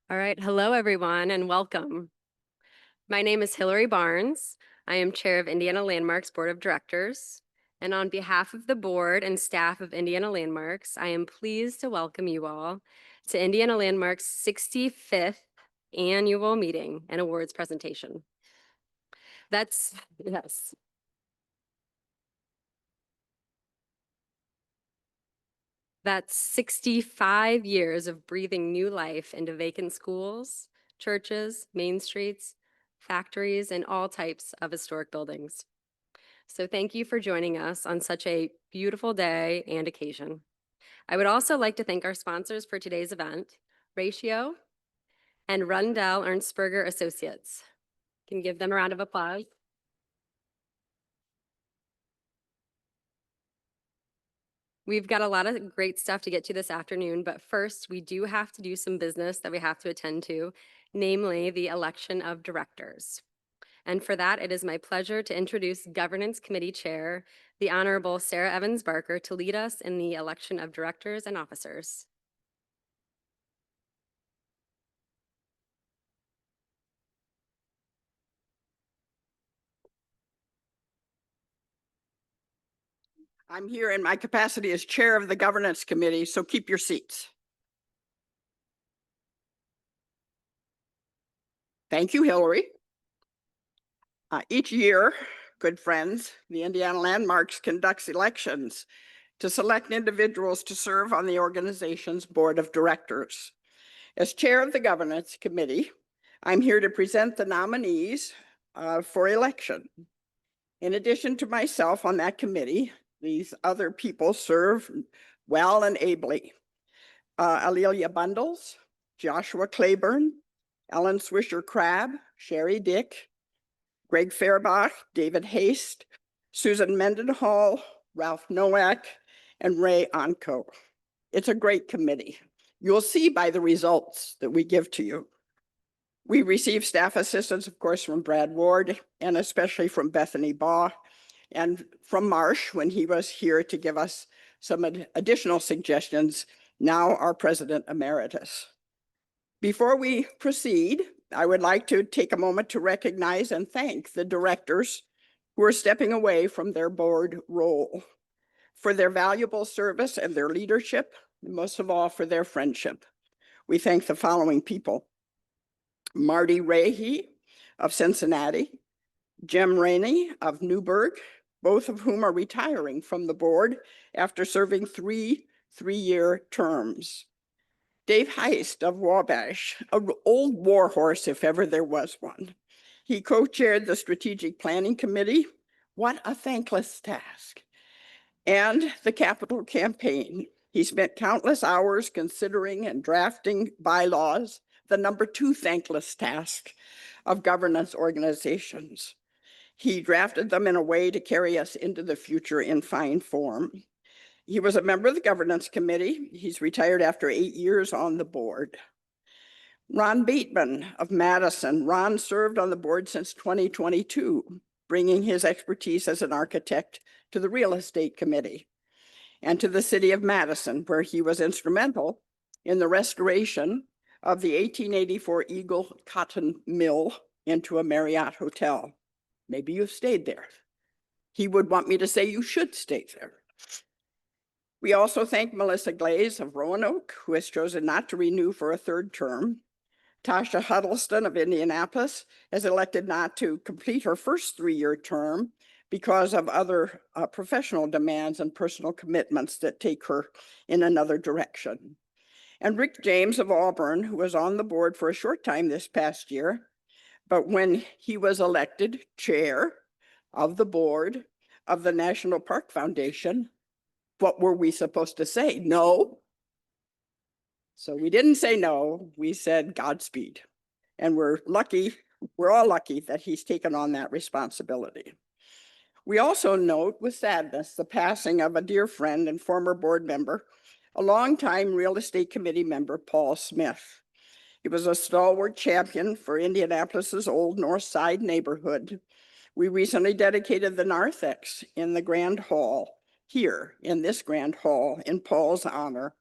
All right. Hello, everyone, and welcome. My name is Hillary Barnes. I am Chair of Indiana Landmarks Board of Directors. And on behalf of the board and staff of Indiana Landmarks, I am pleased to welcome you all to Indiana Landmarks' 65th annual meeting and awards presentation. Yes. That's 65 years of breathing new life into vacant schools, churches, main streets, factories, and all types of historic buildings. So thank you for joining us on such a beautiful day and occasion. I would also like to thank our sponsors for today's event, Ratio and Rundell Ernstberger Associates. Can you give them a round of applause? We've got a lot of great stuff to get to this afternoon, but first we do have to do some business that we have to attend to, namely the election of directors. And for that, it is my pleasure to introduce Governance Committee Chair, the Honorable Sarah Evans Barker, to lead us in the election of directors and officers. I'm here in my capacity as chair of the governance committee, so keep your seats. Thank you, Hillary. Each year, good friends, the Indiana Landmarks conducts elections to select individuals to serve on the organization's board of directors. As chair of the governance committee, I'm here to present the nominees for election. In addition to myself on that committee, these other people serve well and ably. Alelia Bundles, Joshua Claiborne, Ellen Swisher Crabb, Sherry Dick, Greg Fairbach, David Haste, Susan Mendenhall, Ralph Nowak, and Ray Onco. It's a great committee. You'll see by the results that we give to you. We receive staff assistance, of course, from Brad Ward, and especially from Bethany Baugh, and from Marsh when he was here to give us some additional suggestions, now our President Emeritus. Before we proceed, I would like to take a moment to recognize and thank the directors who are stepping away from their board role for their valuable service and their leadership, and most of all for their friendship. We thank the following people: Marty Rahe of Cincinnati, Jem Rainey of Newburgh, both of whom are retiring from the board after serving three-year terms. Dave Heist of Wabash, an old warhorse if ever there was one. He co-chaired the Strategic Planning Committee. What a thankless task. And the capital campaign. He spent countless hours considering and drafting bylaws, the number 2 thankless task of governance organizations. He drafted them in a way to carry us into the future in fine form. He was a member of the governance committee. He's retired after 8 years on the board. Ron Bateman of Madison. Ron served on the board since 2022, bringing his expertise as an architect to the real estate committee and to the city of Madison, where he was instrumental in the restoration of the 1884 Eagle Cotton Mill into a Marriott hotel. Maybe you've stayed there. He would want me to say you should stay there. We also thank Melissa Glaze of Roanoke, who has chosen not to renew for a 3rd term. Tasha Huddleston of Indianapolis has elected not to complete her first 3-year term because of other professional demands and personal commitments that take her in another direction. And Rick James of Auburn, who was on the board for a short time this past year, but when he was elected chair of the board of the National Park Foundation, what were we supposed to say? No. So we didn't say no, we said Godspeed. And we're all lucky that he's taken on that responsibility. We also note with sadness the passing of a dear friend and former board member, a longtime real estate committee member, Paul Smith. He was a stalwart champion for Indianapolis's Old North Side neighborhood. We recently dedicated the narthex in the Grand Hall, here in this Grand Hall, in Paul's honor.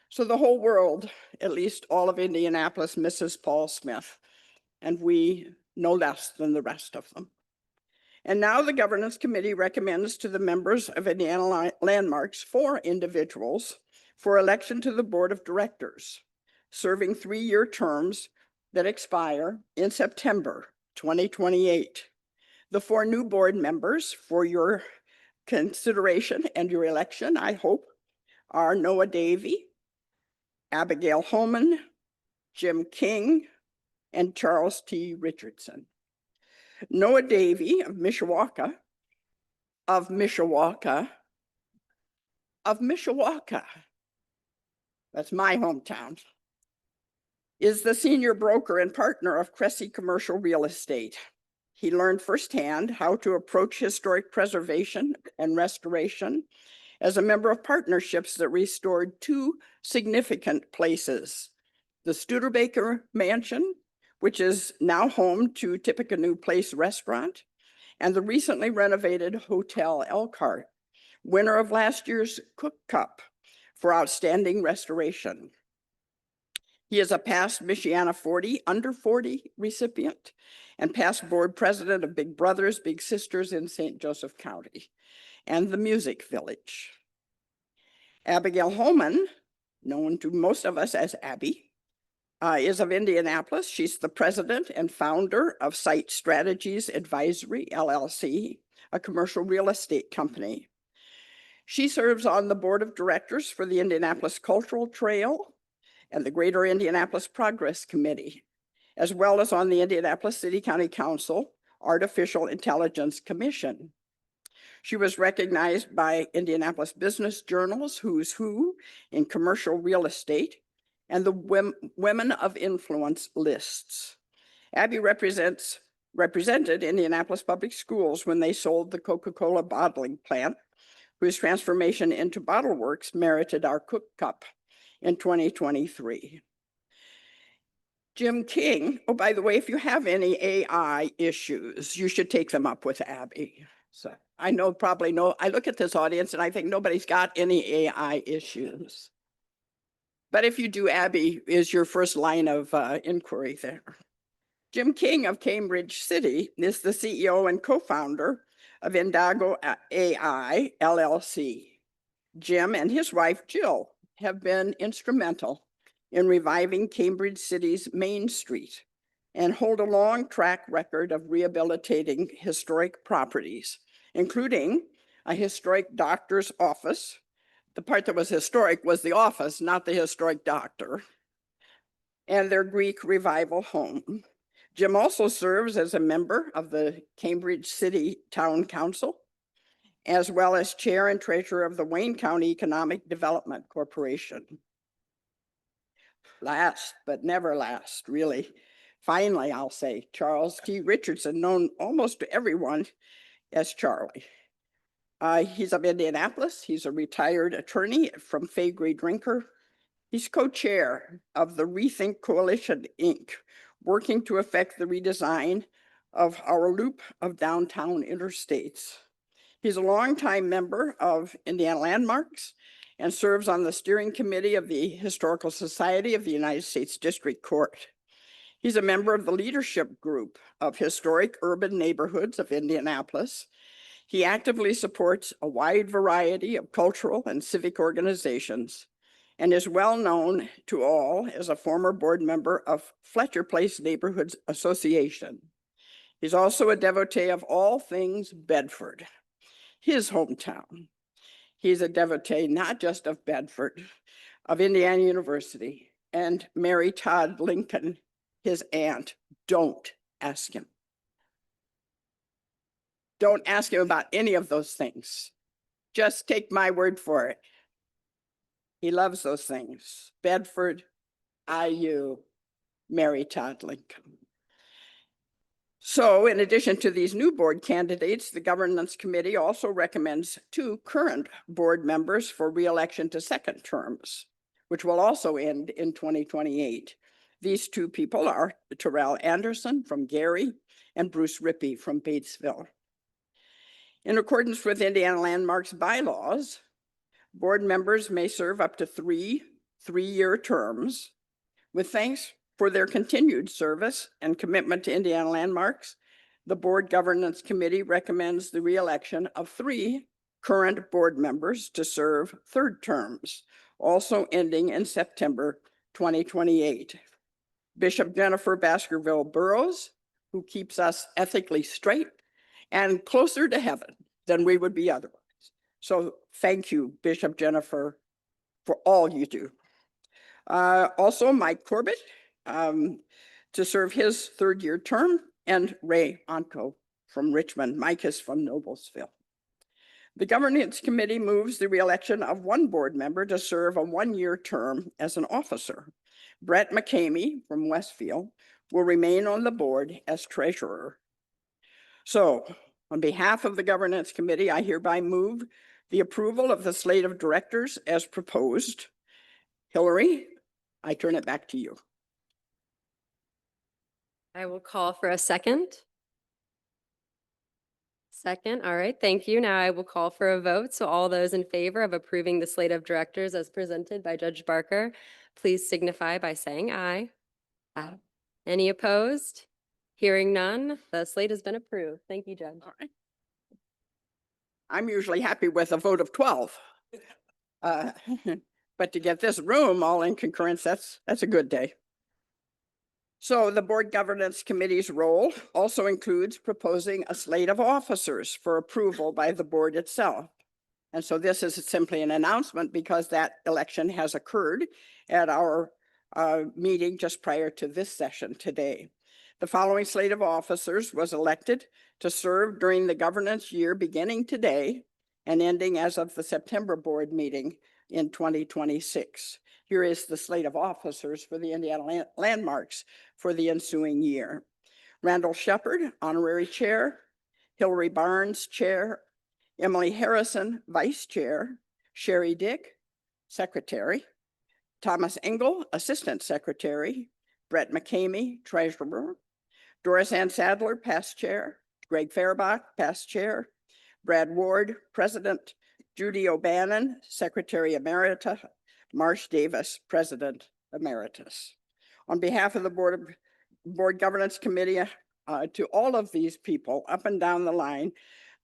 So the whole world, at least all of Indianapolis, misses Paul Smith, and we no less than the rest of them. And now the Governance Committee recommends to the members of Indiana Landmarks 4 individuals for election to the Board of Directors, serving 3-year terms that expire in September 2028. The 4 new board members for your consideration and your election, I hope, are Noah Davey, Abigail Holman, Jim King, and Charles T. Richardson. Noah Davey of Mishawaka, that's my hometown, is the senior broker and partner of Cressy Commercial Real Estate. He learned firsthand how to approach historic preservation and restoration as a member of partnerships that restored 2 significant places: the Studebaker Mansion, which is now home to Tippecanoe Place Restaurant, and the recently renovated Hotel Elkhart, winner of last year's Cook Cup for outstanding restoration. He is a past Michiana 40 Under 40 recipient and past board president of Big Brothers Big Sisters in St. Joseph County and the Music Village. Abigail Holman, known to most of us as Abby, is of Indianapolis. She's the president and founder of Site Strategies Advisory, LLC, a commercial real estate company. She serves on the board of directors for the Indianapolis Cultural Trail and the Greater Indianapolis Progress Committee, as well as on the Indianapolis City County Council Artificial Intelligence Commission. She was recognized by Indianapolis Business Journal's Who's Who in commercial real estate and the Women of Influence lists. Abby represented Indianapolis Public Schools when they sold the Coca-Cola bottling plant, whose transformation into Bottle Works merited our Cook Cup in 2023. Jim King, oh, by the way, if you have any AI issues, you should take them up with Abby. So I look at this audience and I think nobody's got any AI issues. But if you do, Abby is your first line of inquiry there. Jim King of Cambridge City is the CEO and co-founder of Indago AI, LLC. Jim and his wife, Jill, have been instrumental in reviving Cambridge City's Main Street and hold a long track record of rehabilitating historic properties, including a historic doctor's office. The part that was historic was the office, not the historic doctor, and their Greek Revival home. Jim also serves as a member of the Cambridge City Town Council, as well as chair and treasurer of the Wayne County Economic Development Corporation. Last but never last, really. Finally, I'll say Charles T. Richardson, known almost to everyone as Charlie. He's of Indianapolis. He's a retired attorney from Faegre Drinker. He's co-chair of the Rethink Coalition, Inc., working to effect the redesign of our loop of downtown interstates. He's a longtime member of Indiana Landmarks and serves on the steering committee of the Historical Society of the United States District Court. He's a member of the leadership group of Historic Urban Neighborhoods of Indianapolis. He actively supports a wide variety of cultural and civic organizations and is well known to all as a former board member of Fletcher Place Neighborhoods Association. He's also a devotee of all things Bedford, his hometown. He's a devotee not just of Bedford, of Indiana University, and Mary Todd Lincoln, his aunt. Don't ask him. Don't ask him about any of those things. Just take my word for it. He loves those things. Bedford, IU, Mary Todd Lincoln. So in addition to these new board candidates, the Governance Committee also recommends 2 current board members for re-election to second terms, which will also end in 2028. These 2 people are Terrell Anderson from Gary and Bruce Rippey from Batesville. In accordance with Indiana Landmarks bylaws, board members may serve up to 3 3-year terms. With thanks for their continued service and commitment to Indiana landmarks, the Board Governance Committee recommends the reelection of 3 current board members to serve 3rd terms, also ending in September 2028. Bishop Jennifer Baskerville Burrows, who keeps us ethically straight and closer to heaven than we would be otherwise. So thank you, Bishop Jennifer, for all you do. Also, Mike Corbett to serve his 3rd-year term, and Ray Onco from Richmond. Mike is from Noblesville. The Governance Committee moves the reelection of 1 board member to serve a 1-year term as an officer. Brett McCamey from Westfield will remain on the board as treasurer. So, on behalf of the Governance Committee, I hereby move the approval of the slate of directors as proposed. Hillary, I turn it back to you. I will call for a second. Second, all right, thank you. Now I will call for a vote. So all those in favor of approving the slate of directors as presented by Judge Barker, please signify by saying aye. Aye. Any opposed? Hearing none, the slate has been approved. Thank you, Judge. All right. I'm usually happy with a vote of 12. But to get this room all in concurrence, that's a good day. So the Board Governance Committee's role also includes proposing a slate of officers for approval by the board itself. And so this is simply an announcement because that election has occurred at our meeting just prior to this session today. The following slate of officers was elected to serve during the governance year beginning today and ending as of the September board meeting in 2026. Here is the slate of officers for the Indiana landmarks for the ensuing year. Randall Shepard, Honorary Chair. Hillary Barnes, Chair. Emily Harrison, Vice Chair. Sherry Dick, Secretary. Thomas Engel, Assistant Secretary. Brett McCamey, Treasurer. Doris Ann Sadler, Past Chair. Greg Fairbach, Past Chair. Brad Ward, President. Judy O'Bannon, Secretary Emerita. Marsh Davis, President Emeritus. On behalf of the Board Governance Committee, to all of these people up and down the line,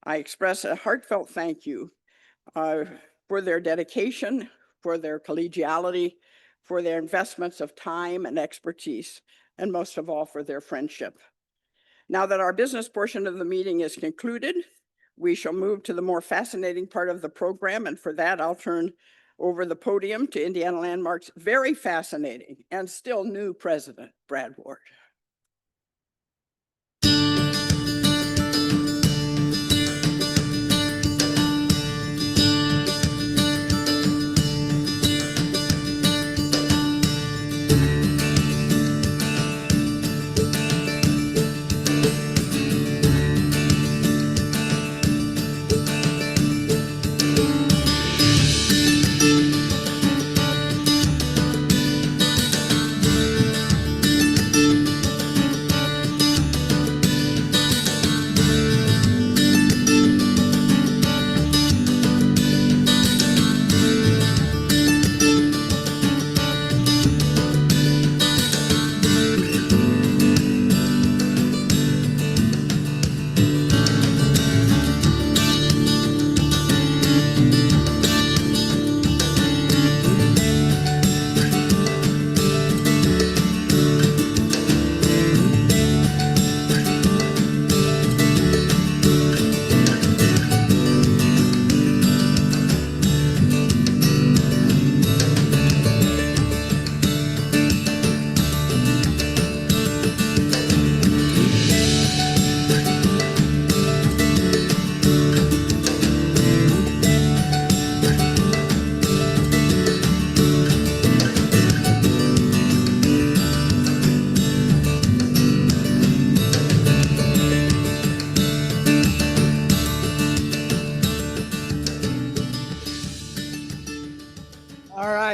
I express a heartfelt thank you for their dedication, for their collegiality, for their investments of time and expertise, and most of all, for their friendship. Now that our business portion of the meeting is concluded, we shall move to the more fascinating part of the program, and for that, I'll turn over the podium to Indiana Landmark's very fascinating and still new president, Brad Ward.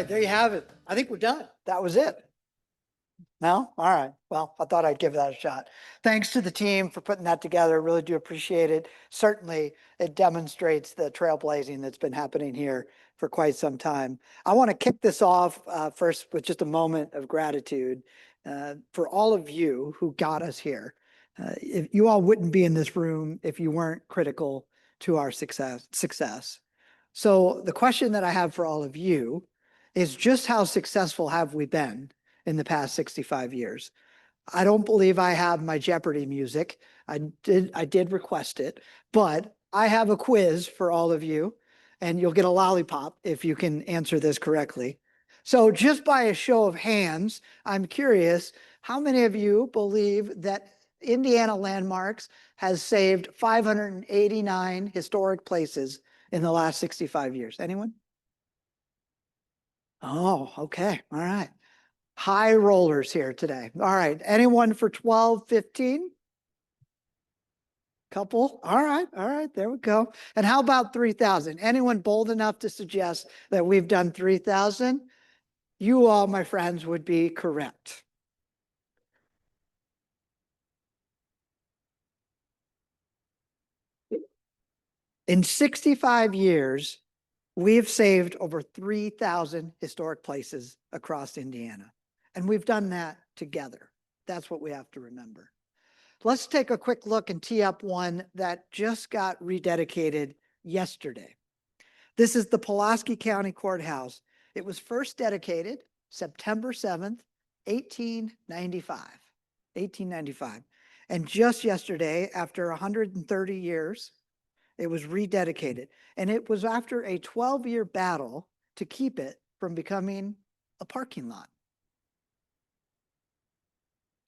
There you have it. I think we're done. That was it. No? All right. Well, I thought I'd give that a shot. Thanks to the team for putting that together. Really do appreciate it. Certainly, it demonstrates the trailblazing that's been happening here for quite some time. I want to kick this off first with just a moment of gratitude for all of you who got us here. If you all wouldn't be in this room if you weren't critical to our success. So the question that I have for all of you is just how successful have we been in the past 65 years? I don't believe I have my Jeopardy music. I did request it, but I have a quiz for all of you, and you'll get a lollipop if you can answer this correctly. So just by a show of hands, I'm curious, how many of you believe that Indiana Landmarks has saved 589 historic places in the last 65 years? Anyone? Oh, okay. All right. High rollers here today. All right. Anyone for 12, 15? Couple? All right. All right. There we go. And how about 3,000? Anyone bold enough to suggest that we've done 3,000? You all, my friends, would be correct. In 65 years, we have saved over 3,000 historic places across Indiana. And we've done that together. That's what we have to remember. Let's take a quick look and tee up one that just got rededicated yesterday. This is the Pulaski County Courthouse. It was first dedicated September 7th, 1895. 1895. And just yesterday, after 130 years, it was rededicated. And it was after a 12-year battle to keep it from becoming a parking lot.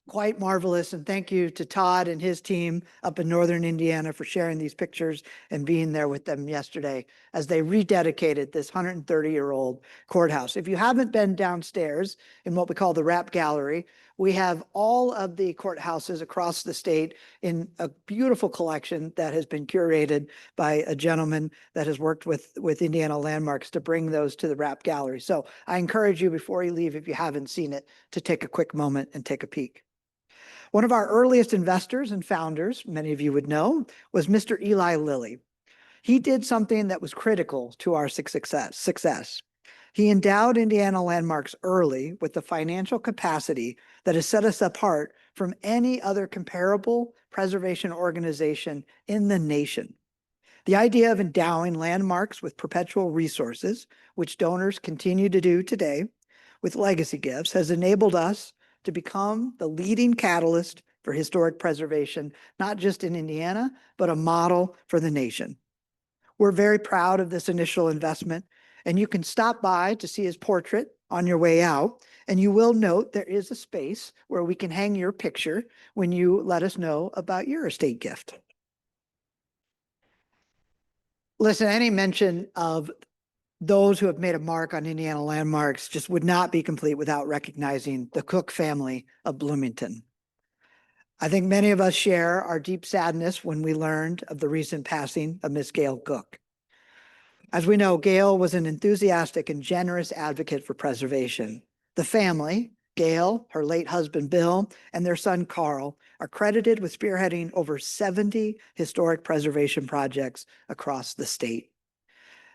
Quite marvelous. And thank you to Todd and his team up in Northern Indiana for sharing these pictures and being there with them yesterday as they rededicated this 130-year-old courthouse. If you haven't been downstairs in what we call the Wrap Gallery, we have all of the courthouses across the state in a beautiful collection that has been curated by a gentleman that has worked with Indiana Landmarks to bring those to the Wrap Gallery. So I encourage you, before you leave, if you haven't seen it, to take a quick moment and take a peek. One of our earliest investors and founders, many of you would know, was Mr. Eli Lilly. He did something that was critical to our success. He endowed Indiana Landmarks early with the financial capacity that has set us apart from any other comparable preservation organization in the nation. The idea of endowing landmarks with perpetual resources, which donors continue to do today with legacy gifts, has enabled us to become the leading catalyst for historic preservation, not just in Indiana, but a model for the nation. We're very proud of this initial investment, and you can stop by to see his portrait on your way out, and you will note there is a space where we can hang your picture when you let us know about your estate gift. Listen, any mention of those who have made a mark on Indiana Landmarks just would not be complete without recognizing the Cook family of Bloomington. I think many of us share our deep sadness when we learned of the recent passing of Miss Gail Cook. As we know, Gail was an enthusiastic and generous advocate for preservation. The family, Gail, her late husband Bill, and their son Carl, are credited with spearheading over 70 historic preservation projects across the state.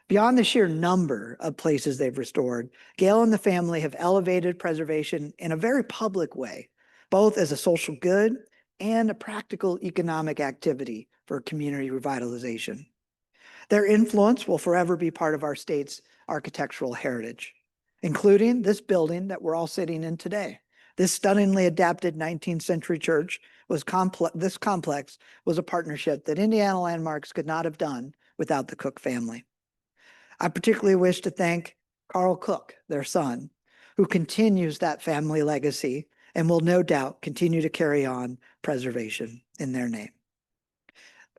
Beyond the sheer number of places they've restored, Gail and the family have elevated preservation in a very public way, both as a social good and a practical economic activity for community revitalization. Their influence will forever be part of our state's architectural heritage, including this building that we're all sitting in today. This stunningly adapted 19th century church was this complex was a partnership that Indiana Landmarks could not have done without the Cook family. I particularly wish to thank Carl Cook, their son, who continues that family legacy and will no doubt continue to carry on preservation in their name.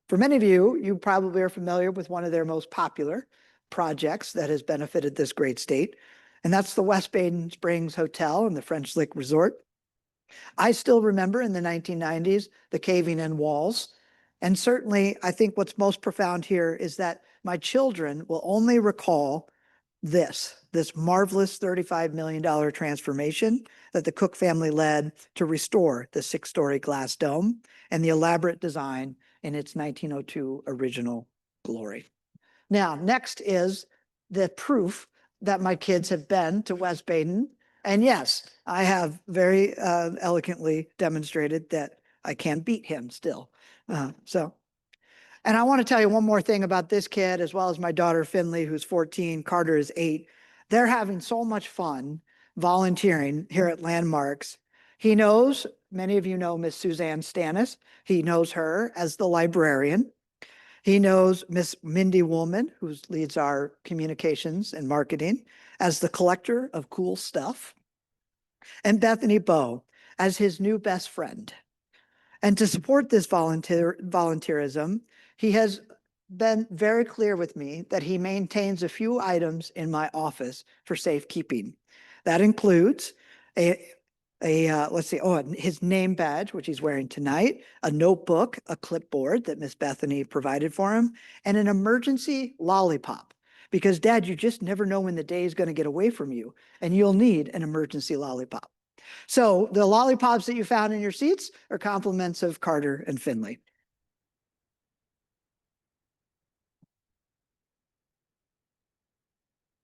For many of you, you probably are familiar with one of their most popular projects that has benefited this great state, and that's the West Baden Springs Hotel and the French Lick Resort. I still remember in the 1990s, the caving in walls. And certainly, I think what's most profound here is that my children will only recall this marvelous $35 million transformation that the Cook family led to restore the 6-story glass dome and the elaborate design in its 1902 original glory. Now, next is the proof that my kids have been to West Baden. And yes, I have very eloquently demonstrated that I can beat him still. And I want to tell you one more thing about this kid, as well as my daughter Finley, who's 14, Carter is 8. They're having so much fun volunteering here at Landmarks. He knows, many of you know Miss Suzanne Stannis. He knows her as the librarian. He knows Miss Mindy Woolman, who leads our communications and marketing, as the collector of cool stuff, and Bethany Bowe as his new best friend. And to support this volunteerism, he has been very clear with me that he maintains a few items in my office for safekeeping. That includes his name badge, which he's wearing tonight, a notebook, a clipboard that Miss Bethany provided for him, and an emergency lollipop. Because Dad, you just never know when the day is going to get away from you, and you'll need an emergency lollipop. So the lollipops that you found in your seats are compliments of Carter and Finley.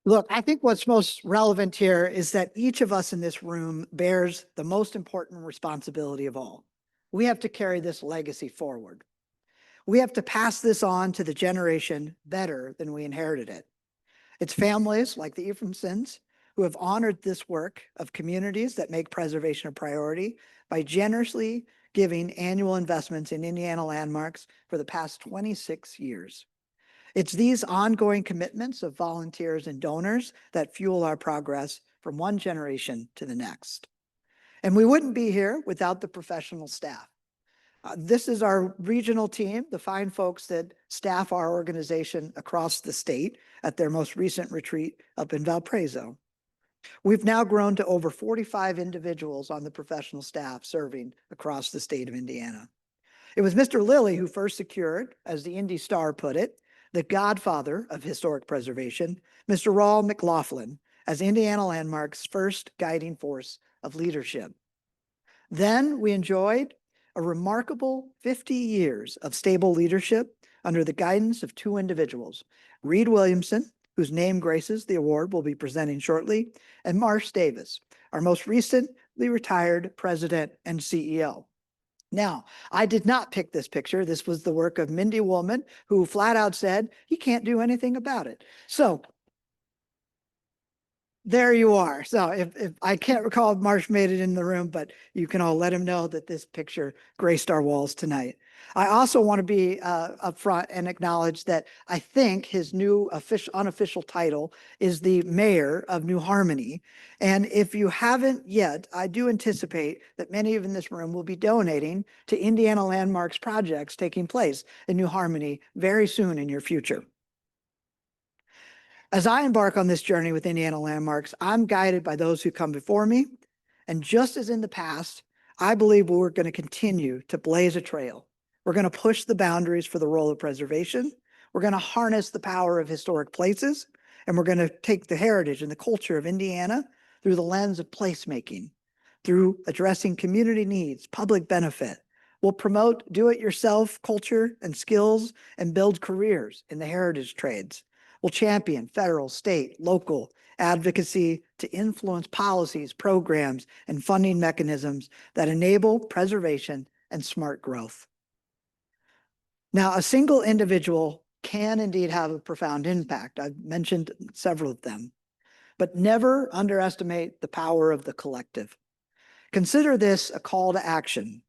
Look, I think what's most relevant here is that each of us in this room bears the most important responsibility of all. We have to carry this legacy forward. We have to pass this on to the generation better than we inherited it. It's families like the Ephraimsons who have honored this work of communities that make preservation a priority by generously giving annual investments in Indiana landmarks for the past 26 years. It's these ongoing commitments of volunteers and donors that fuel our progress from one generation to the next. And we wouldn't be here without the professional staff. This is our regional team, the fine folks that staff our organization across the state at their most recent retreat up in Valparaiso. We've now grown to over 45 individuals on the professional staff serving across the state of Indiana. It was Mr. Lilly who first secured, as the Indy Star put it, the godfather of historic preservation, Mr. Raul McLaughlin, as Indiana Landmark's first guiding force of leadership. Then we enjoyed a remarkable 50 years of stable leadership under the guidance of two individuals, Reed Williamson, whose name graces the award we'll be presenting shortly, and Marsh Davis, our most recently retired president and CEO. Now, I did not pick this picture. This was the work of Mindy Woolman, who flat out said, he can't do anything about it. So there you are. So if I can't recall if Marsh made it in the room, but you can all let him know that this picture graced our walls tonight. I also want to be upfront and acknowledge that I think his new unofficial title is the mayor of New Harmony. And if you haven't yet, I do anticipate that many of you in this room will be donating to Indiana Landmarks projects taking place in New Harmony very soon in your future. As I embark on this journey with Indiana Landmarks, I'm guided by those who come before me. And just as in the past, I believe we're going to continue to blaze a trail. We're going to push the boundaries for the role of preservation. We're going to harness the power of historic places. And we're going to take the heritage and the culture of Indiana through the lens of placemaking, through addressing community needs, public benefit. We'll promote do-it-yourself culture and skills and build careers in the heritage trades. We'll champion federal, state, local advocacy to influence policies, programs, and funding mechanisms that enable preservation and smart growth. Now, a single individual can indeed have a profound impact. I've mentioned several of them, but never underestimate the power of the collective. Consider this a call to action.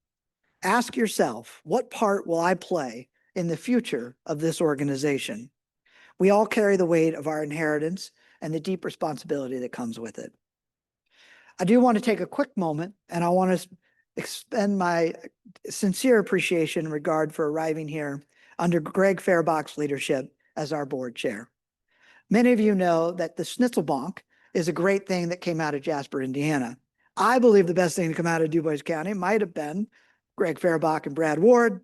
Ask yourself, what part will I play in the future of this organization? We all carry the weight of our inheritance and the deep responsibility that comes with it. I do want to take a quick moment, and I want to extend my sincere appreciation and regard for arriving here under Greg Fairbach's leadership as our board chair. Many of you know that the Schnitzelbank is a great thing that came out of Jasper, Indiana. I believe the best thing to come out of DuBois County might have been Greg Fairbach and Brad Ward.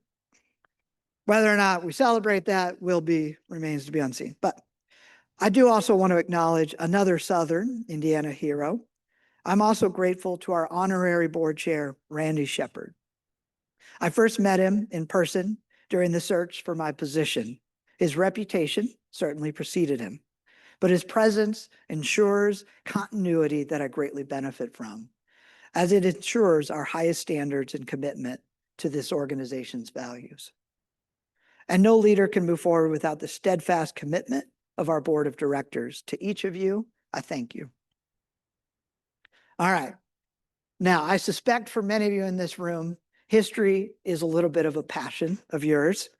Whether or not we celebrate that remains to be unseen. But I do also want to acknowledge another Southern Indiana hero. I'm also grateful to our honorary board chair, Randy Shepard. I first met him in person during the search for my position. His reputation certainly preceded him. but his presence ensures continuity that I greatly benefit from, as it ensures our highest standards and commitment to this organization's values. And no leader can move forward without the steadfast commitment of our board of directors. To each of you, I thank you. All right. Now, I suspect for many of you in this room, history is a little bit of a passion of yours.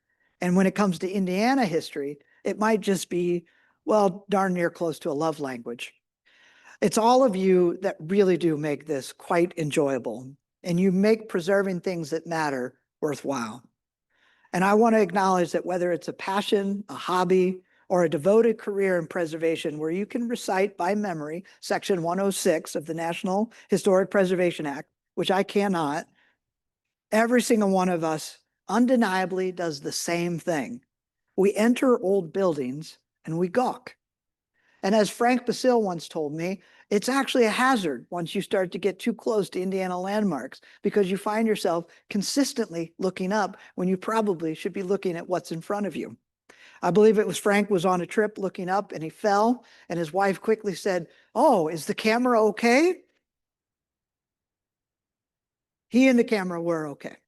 And when it comes to Indiana history, it might just be, well, darn near close to a love language. It's all of you that really do make this quite enjoyable, and you make preserving things that matter worthwhile. And I want to acknowledge that whether it's a passion, a hobby, or a devoted career in preservation where you can recite by memory Section 106 of the National Historic Preservation Act, which I cannot, every single one of us undeniably does the same thing. We enter old buildings and we gawk. And as Frank Basile once told me, it's actually a hazard once you start to get too close to Indiana landmarks, because you find yourself consistently looking up when you probably should be looking at what's in front of you. I believe it was Frank was on a trip looking up and he fell, and his wife quickly said, "Oh, is the camera okay?" He and the camera were okay.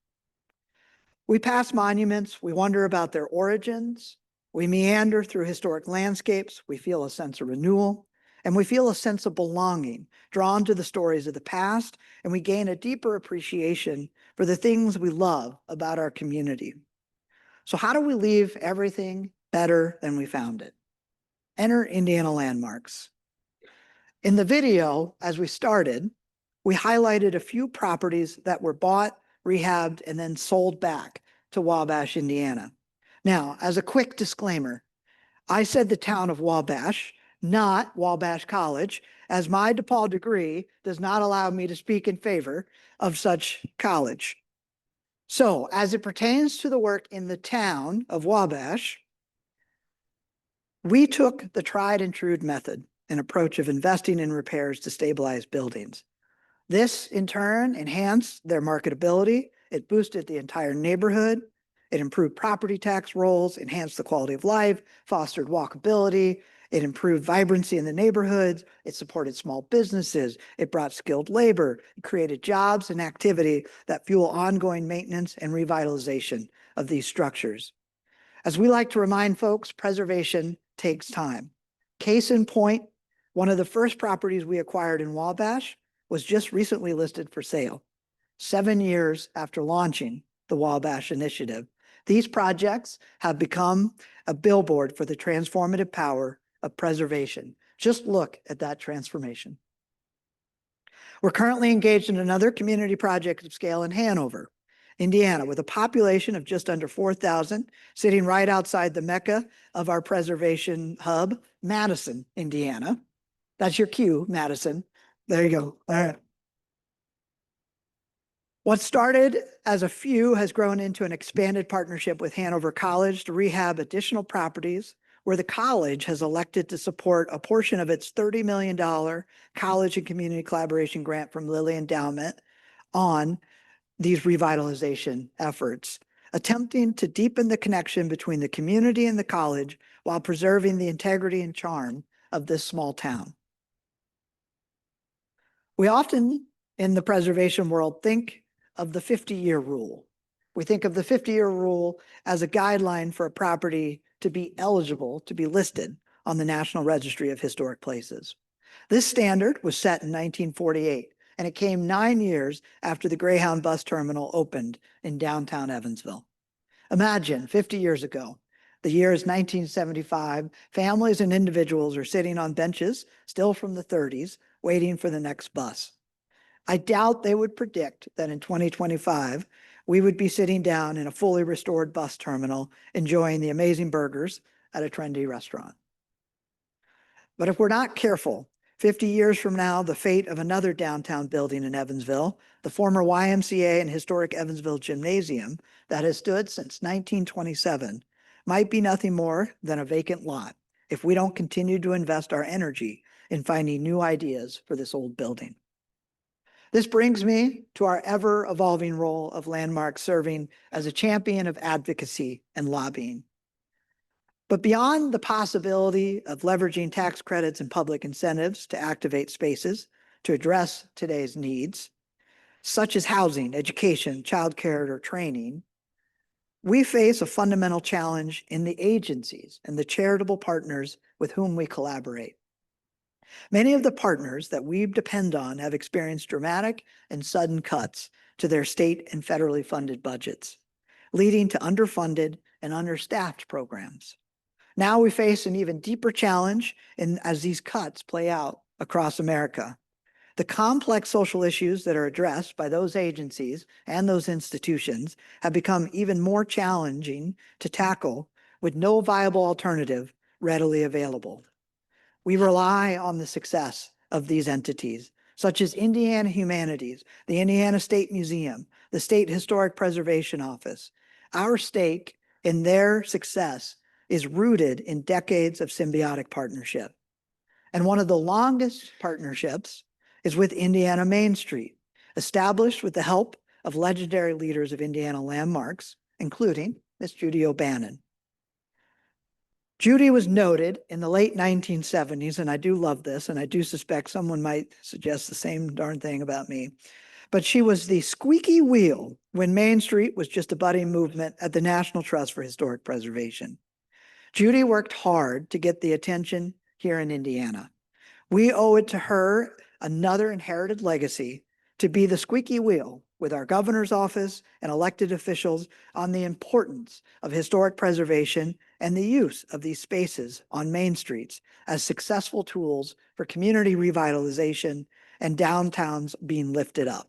We pass monuments, we wonder about their origins, we meander through historic landscapes, we feel a sense of renewal, and we feel a sense of belonging, drawn to the stories of the past, and we gain a deeper appreciation for the things we love about our community. So how do we leave everything better than we found it? Enter Indiana landmarks. In the video, as we started, we highlighted a few properties that were bought, rehabbed, and then sold back to Wabash, Indiana. Now, as a quick disclaimer, I said the town of Wabash, not Wabash College, as my DePaul degree does not allow me to speak in favor of such college. So, as it pertains to the work in the town of Wabash, we took the tried and true method, an approach of investing in repairs to stabilize buildings. This, in turn, enhanced their marketability. It boosted the entire neighborhood. It improved property tax rolls, enhanced the quality of life, fostered walkability. It improved vibrancy in the neighborhoods. It supported small businesses. It brought skilled labor. It created jobs and activity that fuel ongoing maintenance and revitalization of these structures. As we like to remind folks, preservation takes time. Case in point, one of the first properties we acquired in Wabash was just recently listed for sale. 7 years after launching the Wabash Initiative, these projects have become a billboard for the transformative power of preservation. Just look at that transformation. We're currently engaged in another community project of scale in Hanover, Indiana, with a population of just under 4,000, sitting right outside the mecca of our preservation hub, Madison, Indiana. That's your cue, Madison. There you go. All right. What started as a few has grown into an expanded partnership with Hanover College to rehab additional properties, where the college has elected to support a portion of its $30 million college and community collaboration grant from Lilly Endowment on these revitalization efforts, attempting to deepen the connection between the community and the college while preserving the integrity and charm of this small town. We often, in the preservation world, think of the 50-year rule. We think of the 50-year rule as a guideline for a property to be eligible to be listed on the National Registry of Historic Places. This standard was set in 1948, and it came 9 years after the Greyhound bus terminal opened in downtown Evansville. Imagine 50 years ago, the year is 1975, families and individuals are sitting on benches, still from the 30s, waiting for the next bus. I doubt they would predict that in 2025, we would be sitting down in a fully restored bus terminal, enjoying the amazing burgers at a trendy restaurant. But if we're not careful, 50 years from now, the fate of another downtown building in Evansville, the former YMCA and historic Evansville Gymnasium that has stood since 1927, might be nothing more than a vacant lot if we don't continue to invest our energy in finding new ideas for this old building. This brings me to our ever-evolving role of Landmark serving as a champion of advocacy and lobbying. But beyond the possibility of leveraging tax credits and public incentives to activate spaces to address today's needs, such as housing, education, childcare, or training, we face a fundamental challenge in the agencies and the charitable partners with whom we collaborate. Many of the partners that we depend on have experienced dramatic and sudden cuts to their state and federally funded budgets, leading to underfunded and understaffed programs. Now we face an even deeper challenge as these cuts play out across America. The complex social issues that are addressed by those agencies and those institutions have become even more challenging to tackle with no viable alternative readily available. We rely on the success of these entities, such as Indiana Humanities, the Indiana State Museum, the State Historic Preservation Office. Our stake in their success is rooted in decades of symbiotic partnership. And one of the longest partnerships is with Indiana Main Street, established with the help of legendary leaders of Indiana landmarks, including Miss Judy O'Bannon. Judy was noted in the late 1970s, and I do love this, and I do suspect someone might suggest the same darn thing about me, but she was the squeaky wheel when Main Street was just a budding movement at the National Trust for Historic Preservation. Judy worked hard to get the attention here in Indiana. We owe it to her, another inherited legacy, to be the squeaky wheel with our governor's office and elected officials on the importance of historic preservation and the use of these spaces on main streets as successful tools for community revitalization and downtowns being lifted up.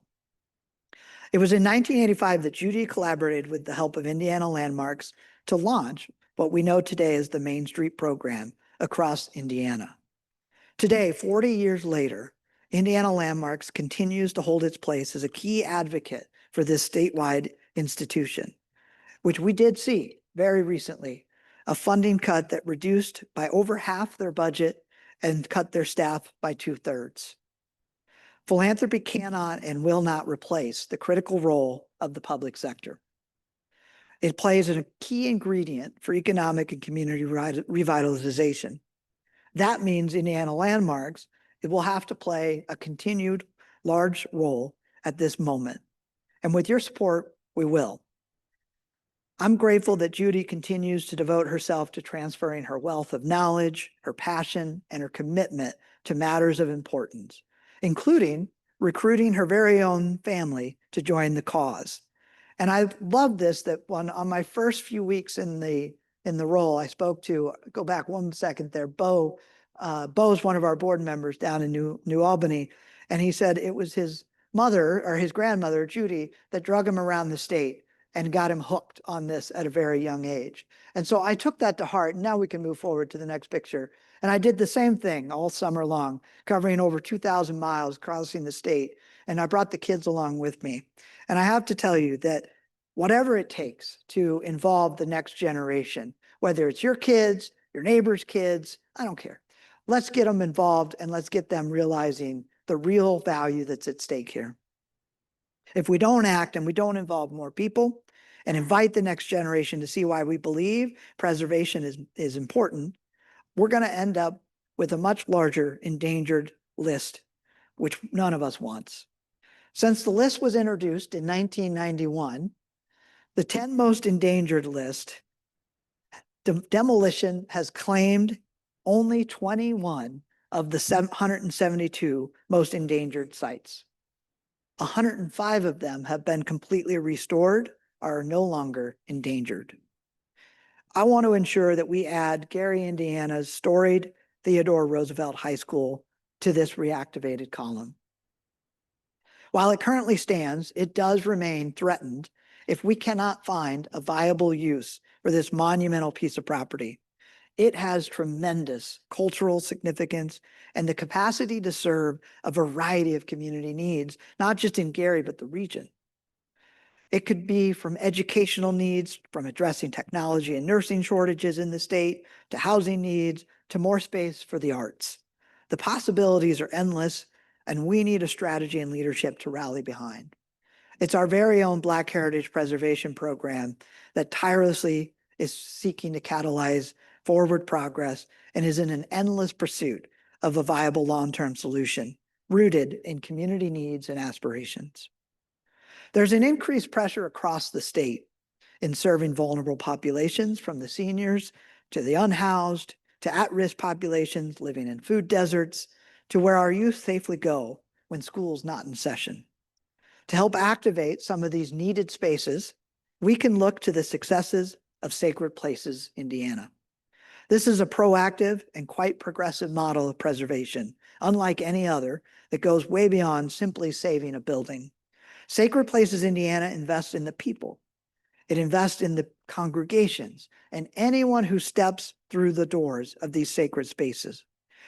It was in 1985 that Judy collaborated with the help of Indiana Landmarks to launch what we know today as the Main Street Program across Indiana. Today, 40 years later, Indiana Landmarks continues to hold its place as a key advocate for this statewide institution, which we did see very recently, a funding cut that reduced by over half their budget and cut their staff by 2/3. Philanthropy cannot and will not replace the critical role of the public sector. It plays a key ingredient for economic and community revitalization. That means Indiana Landmarks, it will have to play a continued large role at this moment. And with your support, we will. I'm grateful that Judy continues to devote herself to transferring her wealth of knowledge, her passion, and her commitment to matters of importance, including recruiting her very own family to join the cause. And I love this, that on my first few weeks in the role, I spoke to, go back one second there, Bo. Bo's one of our board members down in New Albany. And he said it was his mother or his grandmother, Judy, that drug him around the state and got him hooked on this at a very young age. And so I took that to heart. And now we can move forward to the next picture. And I did the same thing all summer long, covering over 2,000 miles, crossing the state. And I brought the kids along with me. And I have to tell you that whatever it takes to involve the next generation, whether it's your kids, your neighbor's kids, I don't care. Let's get them involved and let's get them realizing the real value that's at stake here. If we don't act and we don't involve more people and invite the next generation to see why we believe preservation is important, we're going to end up with a much larger endangered list, which none of us wants. Since the list was introduced in 1991, the 10 most endangered list, demolition has claimed only 21 of the 772 most endangered sites. 105 of them have been completely restored or are no longer endangered. I want to ensure that we add Gary, Indiana's storied Theodore Roosevelt High School to this reactivated column. While it currently stands, it does remain threatened if we cannot find a viable use for this monumental piece of property. It has tremendous cultural significance and the capacity to serve a variety of community needs, not just in Gary, but the region. It could be from educational needs, from addressing technology and nursing shortages in the state, to housing needs, to more space for the arts. The possibilities are endless, and we need a strategy and leadership to rally behind. It's our very own Black Heritage Preservation Program that tirelessly is seeking to catalyze forward progress, and is in an endless pursuit of a viable long-term solution rooted in community needs and aspirations. There's an increased pressure across the state in serving vulnerable populations, from the seniors to the unhoused to at-risk populations living in food deserts, to where our youth safely go when school's not in session. To help activate some of these needed spaces, we can look to the successes of Sacred Places Indiana. This is a proactive and quite progressive model of preservation, unlike any other, that goes way beyond simply saving a building. Sacred Places Indiana invests in the people. It invests in the congregations and anyone who steps through the doors of these sacred spaces.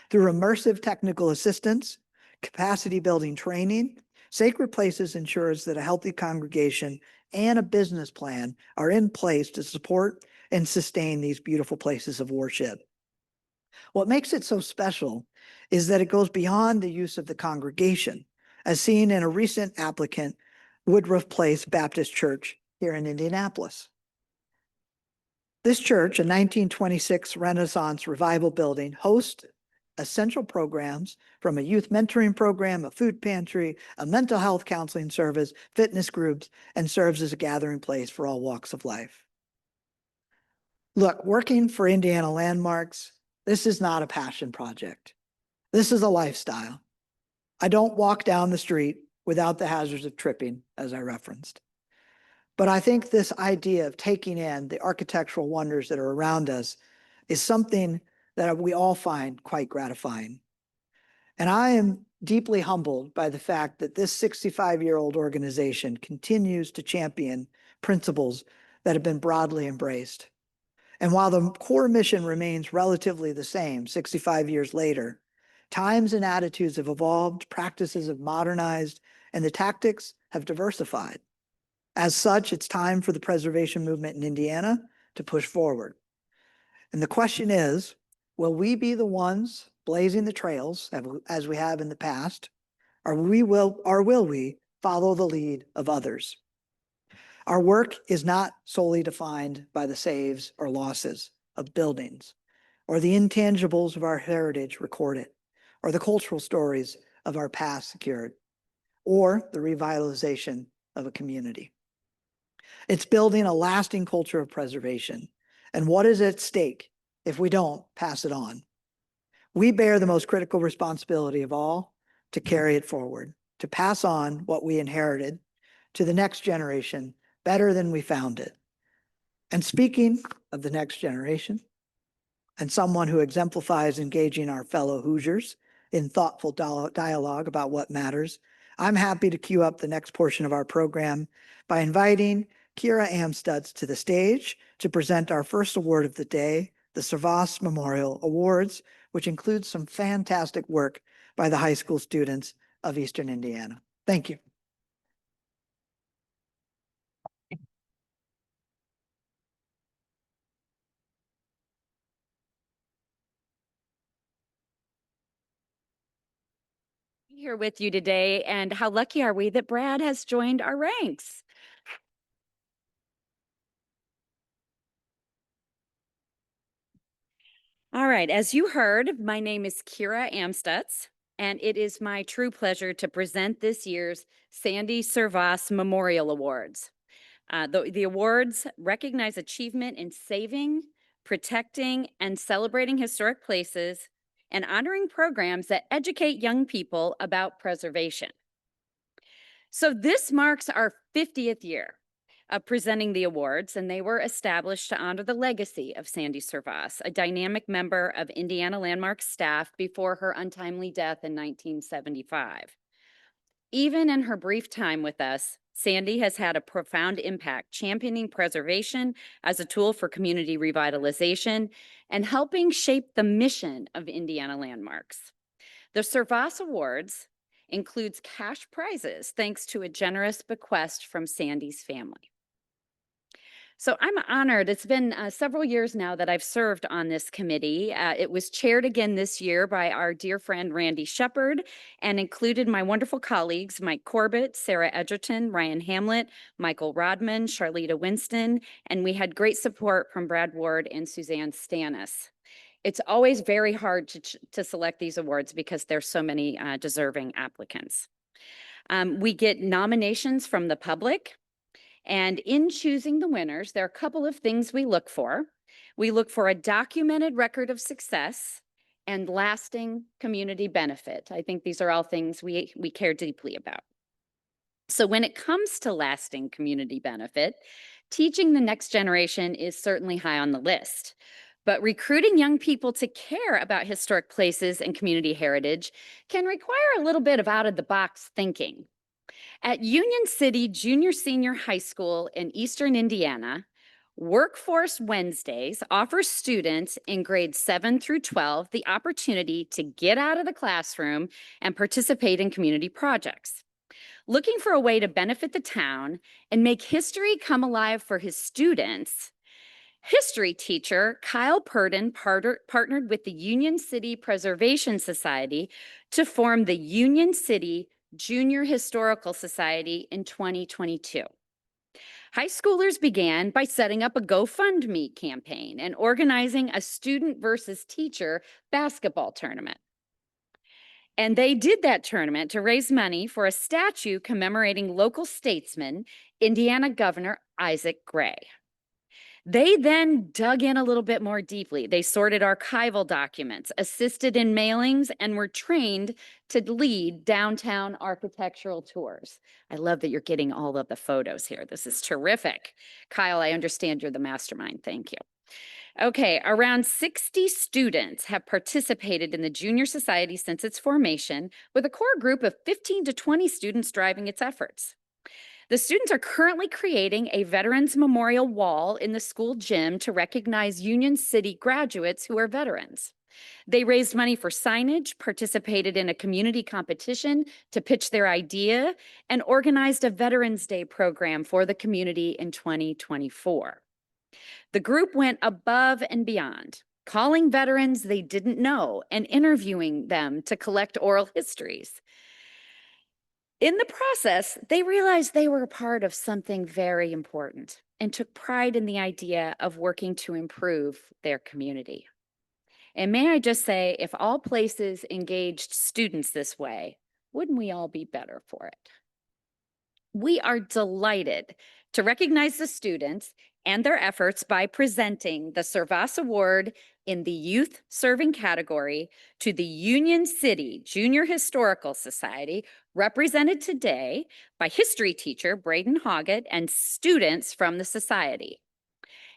Through immersive technical assistance, capacity building training, Sacred Places ensures that a healthy congregation and a business plan are in place to support and sustain these beautiful places of worship. What makes it so special is that it goes beyond the use of the congregation, as seen in a recent applicant, Woodruff Place Baptist Church here in Indianapolis. This church, a 1926 Renaissance revival building, hosts essential programs from a youth mentoring program, a food pantry, a mental health counseling service, fitness groups, and serves as a gathering place for all walks of life. Look, working for Indiana Landmarks, this is not a passion project. This is a lifestyle. I don't walk down the street without the hazards of tripping, as I referenced. But I think this idea of taking in the architectural wonders that are around us is something that we all find quite gratifying. And I am deeply humbled by the fact that this 65-year-old organization continues to champion principles that have been broadly embraced. And while the core mission remains relatively the same 65 years later, times and attitudes have evolved, practices have modernized, and the tactics have diversified. As such, it's time for the preservation movement in Indiana to push forward. And the question is, will we be the ones blazing the trails as we have in the past, or will we follow the lead of others? Our work is not solely defined by the saves or losses of buildings, or the intangibles of our heritage recorded, or the cultural stories of our past secured, or the revitalization of a community. It's building a lasting culture of preservation. And what is at stake if we don't pass it on? We bear the most critical responsibility of all to carry it forward, to pass on what we inherited to the next generation better than we found it. And speaking of the next generation, and someone who exemplifies engaging our fellow Hoosiers in thoughtful dialogue about what matters, I'm happy to cue up the next portion of our program by inviting Kira Amstutz to the stage to present our first award of the day, the Servaas Memorial Awards, which includes some fantastic work by the high school students of Eastern Indiana. Thank you. Here with you today, and how lucky are we that Brad has joined our ranks. All right, as you heard, my name is Kira Amstutz, and it is my true pleasure to present this year's Sandy Servaas Memorial Awards. The awards recognize achievement in saving, protecting, and celebrating historic places, and honoring programs that educate young people about preservation. So this marks our 50th year of presenting the awards, and they were established to honor the legacy of Sandy Servaas, a dynamic member of Indiana Landmarks staff before her untimely death in 1975. Even in her brief time with us, Sandy has had a profound impact championing preservation as a tool for community revitalization and helping shape the mission of Indiana Landmarks. The Servaas Awards includes cash prizes thanks to a generous bequest from Sandy's family. So I'm honored. It's been several years now that I've served on this committee. It was chaired again this year by our dear friend Randy Shepard and included my wonderful colleagues Mike Corbett, Sarah Edgerton, Ryan Hamlet, Michael Rodman, Charlita Winston, and we had great support from Brad Ward and Suzanne Stannis. It's always very hard to select these awards because there's so many deserving applicants. We get nominations from the public. And in choosing the winners, there are a couple of things we look for. We look for a documented record of success and lasting community benefit. I think these are all things we care deeply about. So when it comes to lasting community benefit, teaching the next generation is certainly high on the list. But recruiting young people to care about historic places and community heritage can require a little bit of out-of-the-box thinking. At Union City Junior Senior High School in Eastern Indiana, Workforce Wednesdays offers students in grades 7 through 12 the opportunity to get out of the classroom and participate in community projects. Looking for a way to benefit the town and make history come alive for his students, history teacher Kyle Purdon partnered with the Union City Preservation Society to form the Union City Junior Historical Society in 2022. High schoolers began by setting up a GoFundMe campaign and organizing a student versus teacher basketball tournament. And they did that tournament to raise money for a statue commemorating local statesman, Indiana Governor Isaac Gray. They then dug in a little bit more deeply. They sorted archival documents, assisted in mailings, and were trained to lead downtown architectural tours. I love that you're getting all of the photos here. This is terrific. Kyle, I understand you're the mastermind. Thank you. Okay, around 60 students have participated in the Junior Society since its formation, with a core group of 15 to 20 students driving its efforts. The students are currently creating a Veterans Memorial Wall in the school gym to recognize Union City graduates who are veterans. They raised money for signage, participated in a community competition to pitch their idea, and organized a Veterans Day program for the community in 2024. The group went above and beyond, calling veterans they didn't know and interviewing them to collect oral histories. In the process, they realized they were a part of something very important and took pride in the idea of working to improve their community. And may I just say, if all places engaged students this way, wouldn't we all be better for it? We are delighted to recognize the students and their efforts by presenting the Servaas Award in the Youth Serving category to the Union City Junior Historical Society, represented today by history teacher Braden Hoggett and students from the society.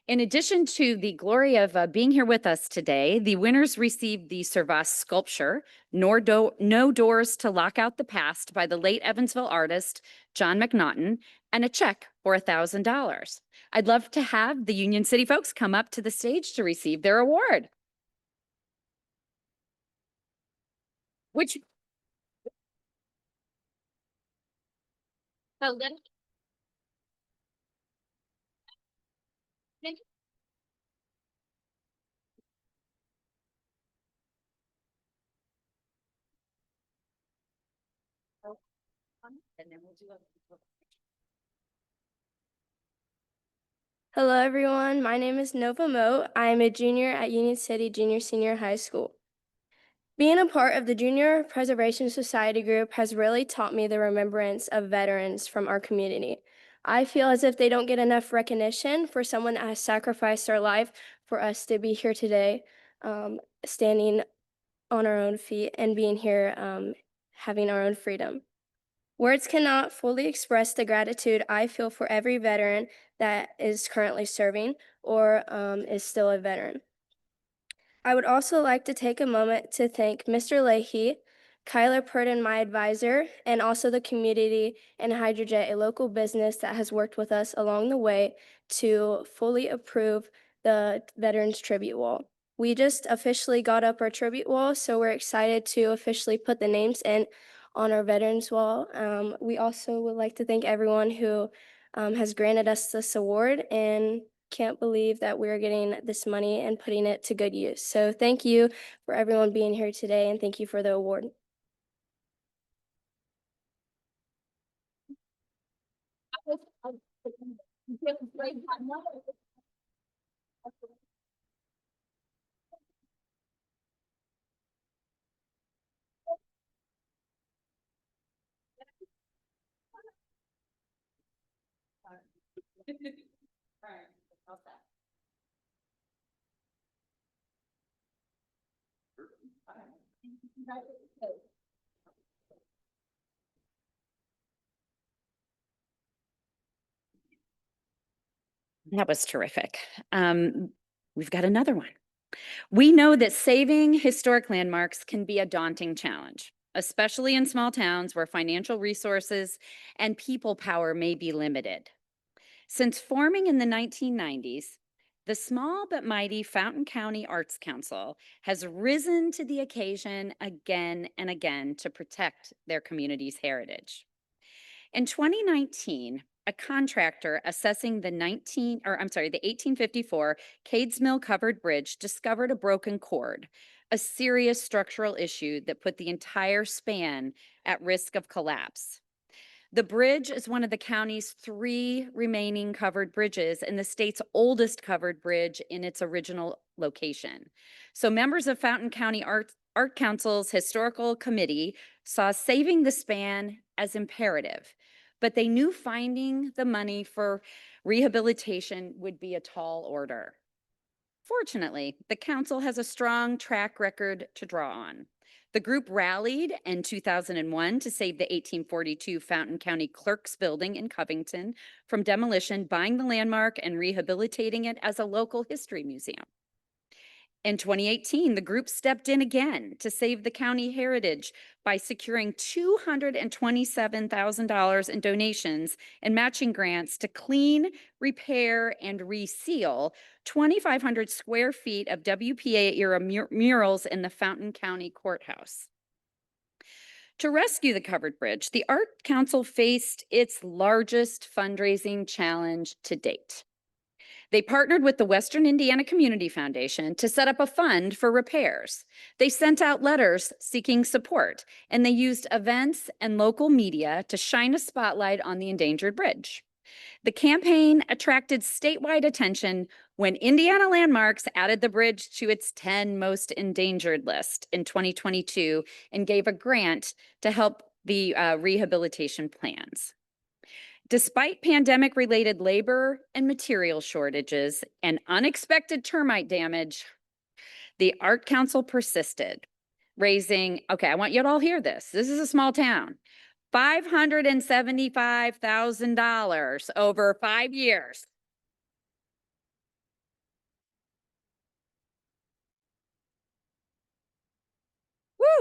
In addition to the glory of being here with us today, the winners received the Servaas sculpture, No Doors to Lock Out the Past, by the late Evansville artist John McNaughton, and a check for $1,000. I'd love to have the Union City folks come up to the stage to receive their award. Which and then we'll do Hello, everyone. My name is Nova Moat. I am a junior at Union City Junior Senior High School. Being a part of the Junior Preservation Society group has really taught me the remembrance of veterans from our community. I feel as if they don't get enough recognition for someone that has sacrificed their life for us to be here today, standing on our own feet and being here, having our own freedom. Words cannot fully express the gratitude I feel for every veteran that is currently serving or is still a veteran. I would also like to take a moment to thank Mr. Leahy, Kyler Purdon, my advisor, and also the community and Hydrojet, a local business that has worked with us along the way to fully approve the Veterans Tribute Wall. We just officially got up our tribute wall, so we're excited to officially put the names in on our Veterans Wall. We also would like to thank everyone who has granted us this award, and can't believe that we're getting this money and putting it to good use. So thank you for everyone being here today, and thank you for the award. That was terrific. We've got another one. We know that saving historic landmarks can be a daunting challenge, especially in small towns where financial resources and people power may be limited. Since forming in the 1990s, the small but mighty Fountain County Arts Council has risen to the occasion again and again to protect their community's heritage. In 2019, a contractor assessing the 1854 Cades Mill covered bridge discovered a broken cord, a serious structural issue that put the entire span at risk of collapse. The bridge is one of the county's 3 remaining covered bridges and the state's oldest covered bridge in its original location. So members of Fountain County Art Council's Historical Committee saw saving the span as imperative, but they knew finding the money for rehabilitation would be a tall order. Fortunately, the council has a strong track record to draw on. The group rallied in 2001 to save the 1842 Fountain County Clerk's Building in Covington from demolition, buying the landmark and rehabilitating it as a local history museum. In 2018, the group stepped in again to save the county heritage by securing $227,000 in donations and matching grants to clean, repair, and reseal 2,500 square feet of WPA-era murals in the Fountain County Courthouse. To rescue the covered bridge, the Art Council faced its largest fundraising challenge to date. They partnered with the Western Indiana Community Foundation to set up a fund for repairs. They sent out letters seeking support, and they used events and local media to shine a spotlight on the endangered bridge. The campaign attracted statewide attention when Indiana Landmarks added the bridge to its 10 most endangered list in 2022 and gave a grant to help the rehabilitation plans. Despite pandemic-related labor and material shortages and unexpected termite damage, the Art Council persisted, raising, okay, I want you to all hear this. This is a small town. $575,000 over 5 years.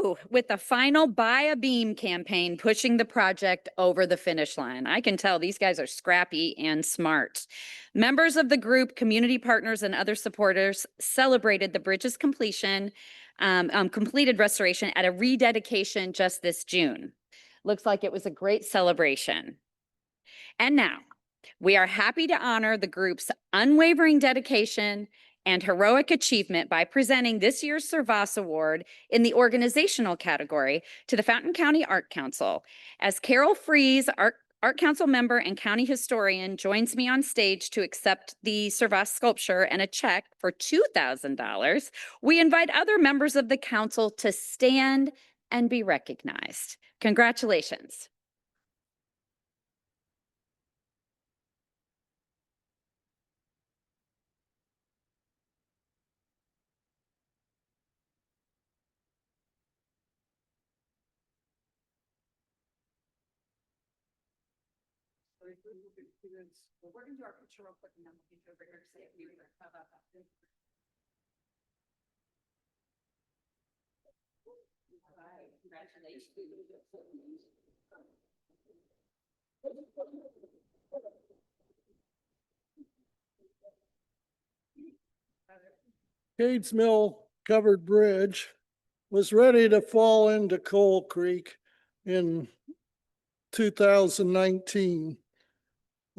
Woo, with the final Buy a Beam campaign pushing the project over the finish line. I can tell these guys are scrappy and smart. Members of the group, community partners, and other supporters celebrated the bridge's completed restoration at a rededication just this June. Looks like it was a great celebration. And now, we are happy to honor the group's unwavering dedication and heroic achievement by presenting this year's Servaas Award in the organizational category to the Fountain County Art Council. As Carol Fries, Art Council member and county historian, joins me on stage to accept the Servaas sculpture and a check for $2,000, we invite other members of the council to stand and be recognized. Congratulations. We're going to do our picture real quick and then we'll get you over here to say a few words. How about that? All right, congratulations. Cades Mill covered bridge was ready to fall into Coal Creek in 2019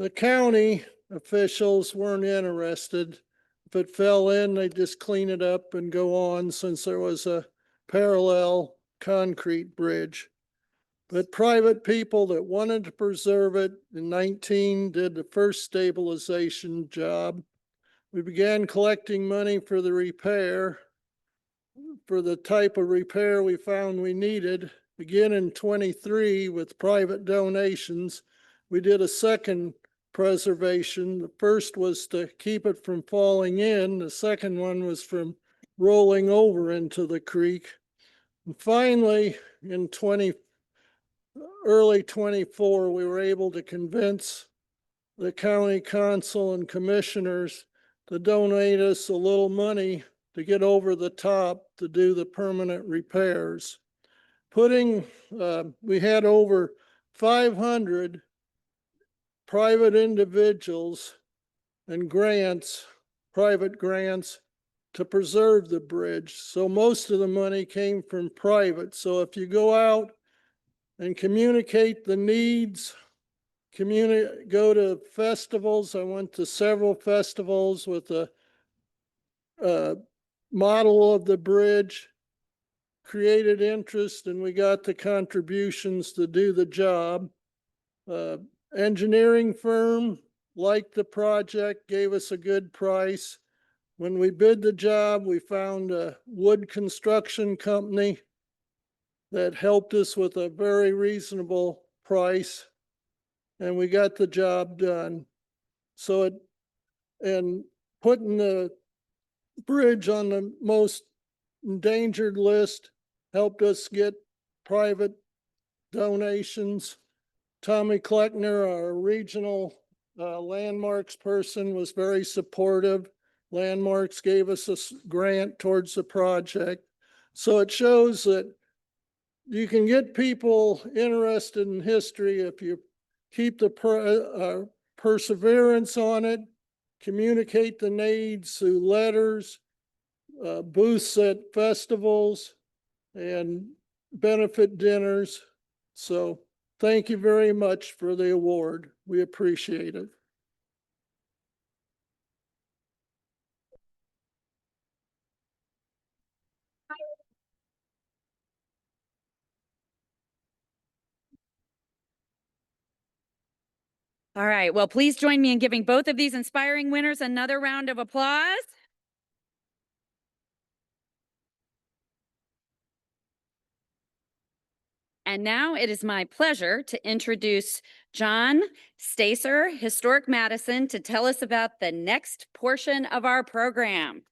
The county officials weren't interested. If it fell in, they'd just clean it up and go on since there was a parallel concrete bridge. But private people that wanted to preserve it in 19 did the first stabilization job. We began collecting money for the repair, for the type of repair we found we needed. Begin in 23 with private donations. We did a second preservation. The first was to keep it from falling in. The second one was from rolling over into the creek. And finally, in early 24, we were able to convince the county council and commissioners to donate us a little money to get over the top to do the permanent repairs. We had over 500 private individuals and grants, private grants to preserve the bridge. So most of the money came from private. So if you go out and communicate the needs, go to festivals. I went to several festivals with a model of the bridge, created interest, and we got the contributions to do the job. Engineering firm liked the project, gave us a good price. When we bid the job, we found a wood construction company that helped us with a very reasonable price, and we got the job done. And putting the bridge on the most endangered list helped us get private donations. Tommy Kleckner, our regional landmarks person, was very supportive. Landmarks gave us a grant towards the project. So it shows that you can get people interested in history if you keep the perseverance on it, communicate the needs through letters, booths at festivals, and benefit dinners. So thank you very much for the award. We appreciate it. All right, well, please join me in giving both of these inspiring winners another round of applause. And now it is my pleasure to introduce John Stacer, Historic Madison, to tell us about the next portion of our program.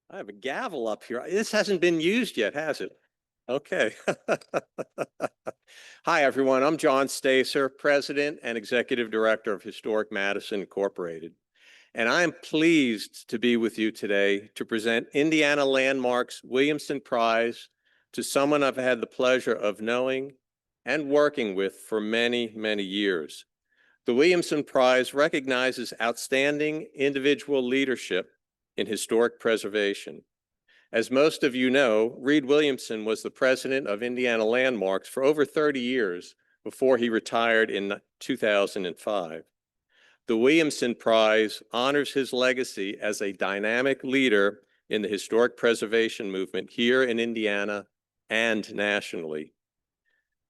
I have a gavel up here. This hasn't been used yet, has it? Okay. Hi, everyone. I'm John Stacer, President and Executive Director of Historic Madison Incorporated. And I am pleased to be with you today to present Indiana Landmarks Williamson Prize to someone I've had the pleasure of knowing and working with for many, many years. The Williamson Prize recognizes outstanding individual leadership in historic preservation. As most of you know, Reed Williamson was the president of Indiana Landmarks for over 30 years before he retired in 2005. The Williamson Prize honors his legacy as a dynamic leader in the historic preservation movement here in Indiana and nationally.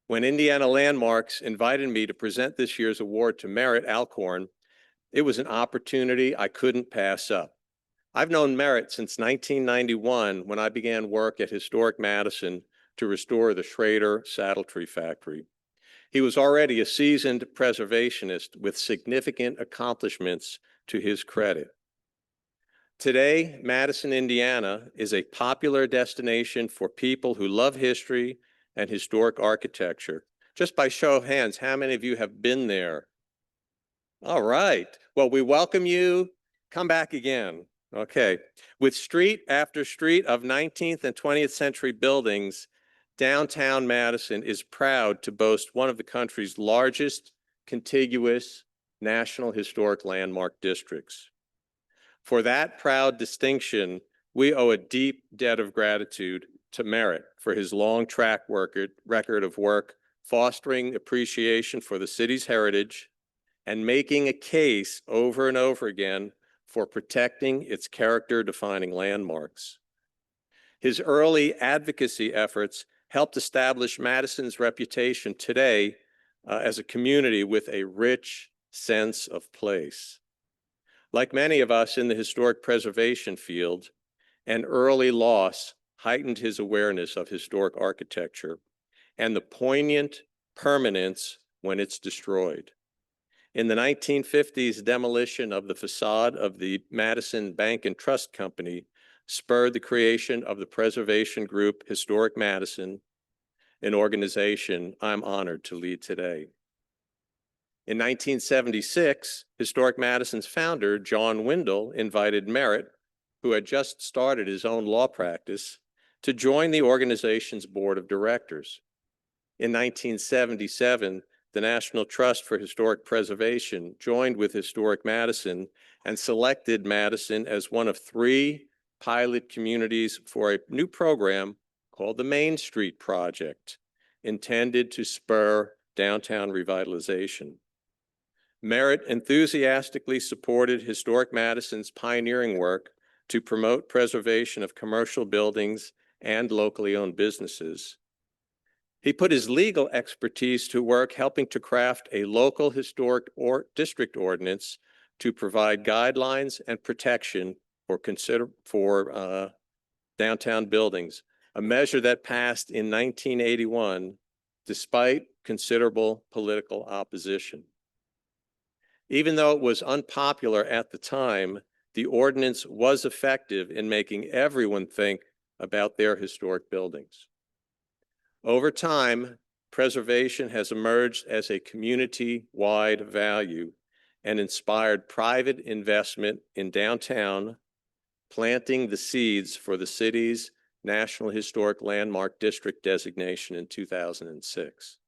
When Indiana Landmarks invited me to present this year's award to Merritt, Alcorn, it was an opportunity I couldn't pass up. I've known Merritt since 1991 when I began work at Historic Madison to restore the Schrader Saddle Tree Factory. He was already a seasoned preservationist with significant accomplishments to his credit. Today, Madison, Indiana is a popular destination for people who love history and historic architecture. Just by show of hands, how many of you have been there? All right. Well, we welcome you. Come back again. Okay. With street after street of 19th and 20th century buildings, downtown Madison is proud to boast one of the country's largest contiguous National Historic Landmark districts. For that proud distinction, we owe a deep debt of gratitude to Merritt for his long track record of work fostering appreciation for the city's heritage and making a case over and over again for protecting its character-defining landmarks. His early advocacy efforts helped establish Madison's reputation today as a community with a rich sense of place. Like many of us in the historic preservation field, an early loss heightened his awareness of historic architecture and the poignant permanence when it's destroyed. In the 1950s, demolition of the facade of the Madison Bank and Trust Company spurred the creation of the preservation group Historic Madison, an organization I'm honored to lead today. In 1976, Historic Madison's founder, John Windle, invited Merritt, who had just started his own law practice, to join the organization's board of directors. In 1977, the National Trust for Historic Preservation joined with Historic Madison and selected Madison as one of 3 pilot communities for a new program called the Main Street Project, intended to spur downtown revitalization. Merritt enthusiastically supported Historic Madison's pioneering work to promote preservation of commercial buildings and locally owned businesses. He put his legal expertise to work helping to craft a local historic district ordinance to provide guidelines and protection for downtown buildings, a measure that passed in 1981 despite considerable political opposition. Even though it was unpopular at the time, the ordinance was effective in making everyone think about their historic buildings. Over time, preservation has emerged as a community-wide value and inspired private investment in downtown, planting the seeds for the city's National Historic Landmark District designation in 2006.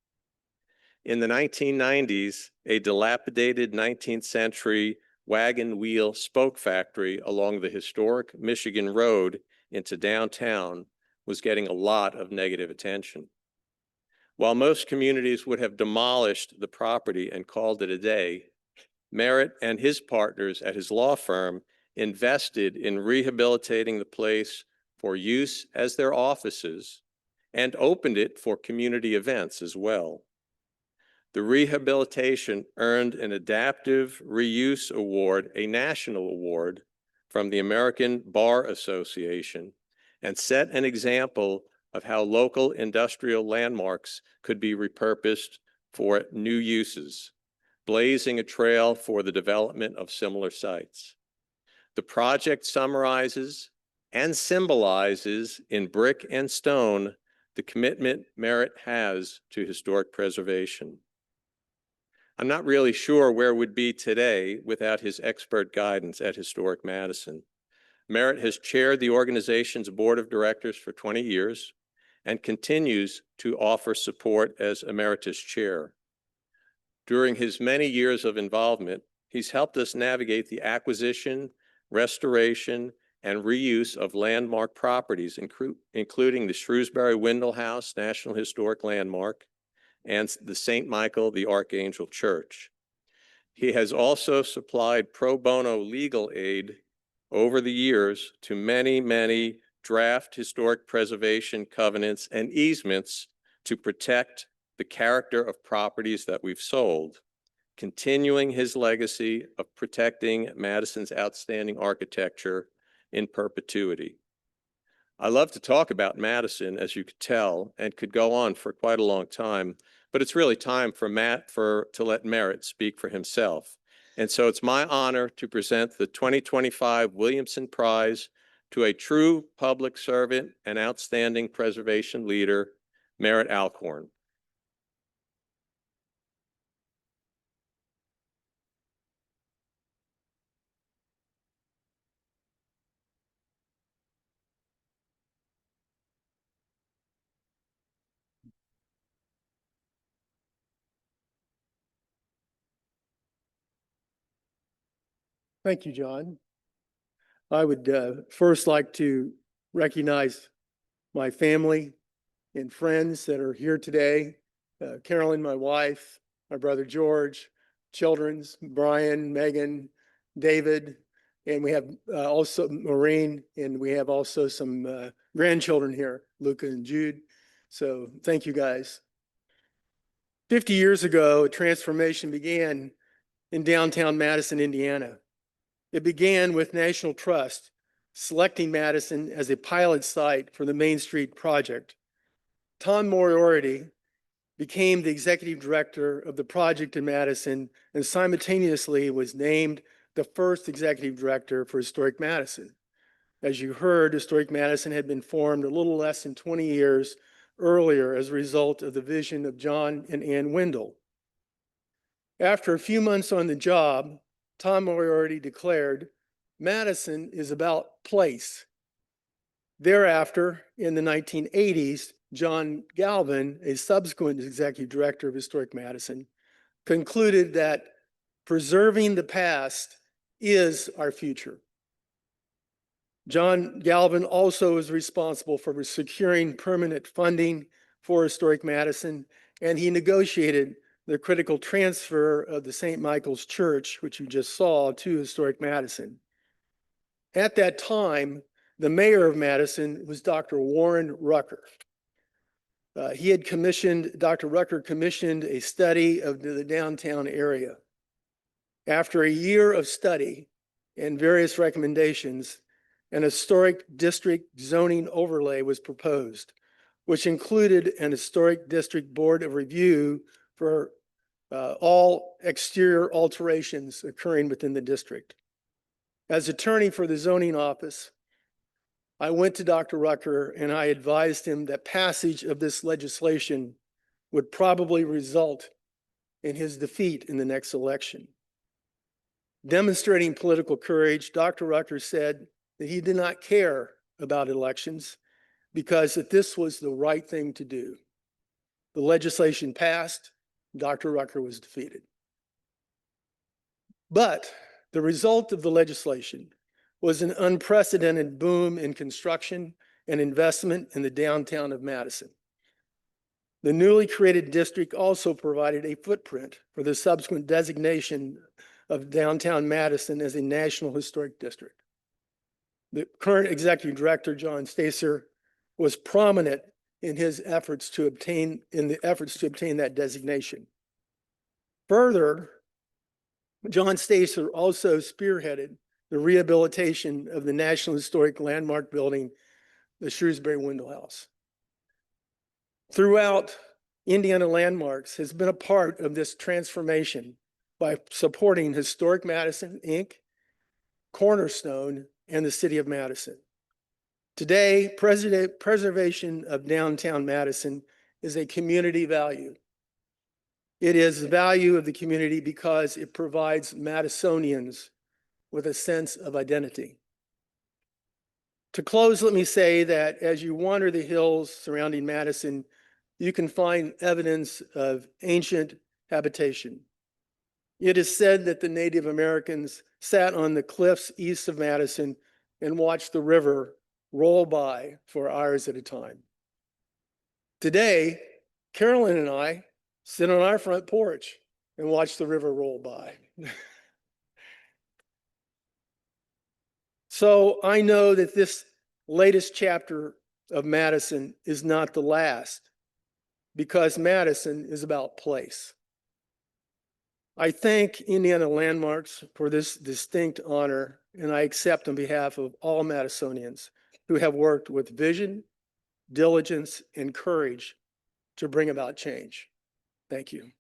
In the 1990s, a dilapidated 19th century wagon wheel spoke factory along the historic Michigan Road into downtown was getting a lot of negative attention. While most communities would have demolished the property and called it a day, Merritt and his partners at his law firm invested in rehabilitating the place for use as their offices and opened it for community events as well. The rehabilitation earned an Adaptive Reuse Award, a national award from the American Bar Association, and set an example of how local industrial landmarks could be repurposed for new uses, blazing a trail for the development of similar sites. The project summarizes and symbolizes in brick and stone the commitment Merritt has to historic preservation. I'm not really sure where we'd be today without his expert guidance at Historic Madison. Merritt has chaired the organization's board of directors for 20 years and continues to offer support as emeritus chair. During his many years of involvement, he's helped us navigate the acquisition, restoration, and reuse of landmark properties, including the Shrewsbury Windle House National Historic Landmark and the St. Michael the Archangel Church. He has also supplied pro bono legal aid over the years to many draft historic preservation covenants and easements to protect the character of properties that we've sold, continuing his legacy of protecting Madison's outstanding architecture in perpetuity. I love to talk about Madison, as you could tell, and could go on for quite a long time, but it's really time for to let Merritt speak for himself. And so it's my honor to present the 2025 Williamson Prize to a true public servant and outstanding preservation leader, Merritt Alcorn. Thank you, John. I would first like to recognize my family and friends that are here today. Carolyn, my wife, my brother George, children's, Brian, Megan, David, and we have also Maureen, and we have also some grandchildren here, Luca and Jude. So thank you guys. 50 years ago, a transformation began in downtown Madison, Indiana. It began with National Trust selecting Madison as a pilot site for the Main Street project. Tom Moriarty became the executive director of the project in Madison and simultaneously was named the first executive director for Historic Madison. As you heard, Historic Madison had been formed a little less than 20 years earlier as a result of the vision of John and Ann Wendell. After a few months on the job, Tom Moriarty declared, "Madison is about place." Thereafter, in the 1980s, John Galvin, a subsequent executive director of Historic Madison, concluded that preserving the past is our future. John Galvin also is responsible for securing permanent funding for Historic Madison, and he negotiated the critical transfer of the St. Michael's Church, which you just saw, to Historic Madison. At that time, the mayor of Madison was Dr. Warren Rucker. Dr. Rucker commissioned a study of the downtown area. After a year of study and various recommendations, an historic district zoning overlay was proposed, which included an historic district board of review for all exterior alterations occurring within the district. As attorney for the zoning office, I went to Dr. Rucker and I advised him that passage of this legislation would probably result in his defeat in the next election. Demonstrating political courage, Dr. Rucker said that he did not care about elections because that this was the right thing to do. The legislation passed, Dr. Rucker was defeated. But the result of the legislation was an unprecedented boom in construction and investment in the downtown of Madison. The newly created district also provided a footprint for the subsequent designation of downtown Madison as a National Historic District. The current executive director, John Stacer, was prominent in his efforts to obtain that designation. Further, John Stacer also spearheaded the rehabilitation of the National Historic Landmark building, the Shrewsbury Wendell House. Throughout, Indiana Landmarks has been a part of this transformation by supporting Historic Madison, Inc., Cornerstone, and the City of Madison. Today, preservation of downtown Madison is a community value. It is the value of the community because it provides Madisonians with a sense of identity. To close, let me say that as you wander the hills surrounding Madison, you can find evidence of ancient habitation. It is said that the Native Americans sat on the cliffs east of Madison and watched the river roll by for hours at a time. Today, Carolyn and I sit on our front porch and watch the river roll by. So I know that this latest chapter of Madison is not the last, because Madison is about place. I thank Indiana Landmarks for this distinct honor, and I accept on behalf of all Madisonians who have worked with vision, diligence, and courage to bring about change. Thank you.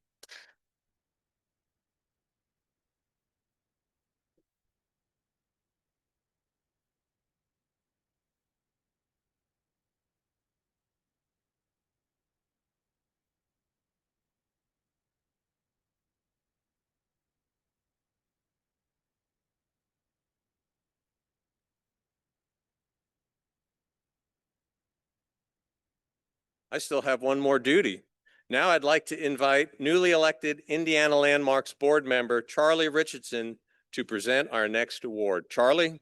I still have one more duty. Now I'd like to invite newly elected Indiana Landmarks board member Charlie Richardson to present our next award. Charlie?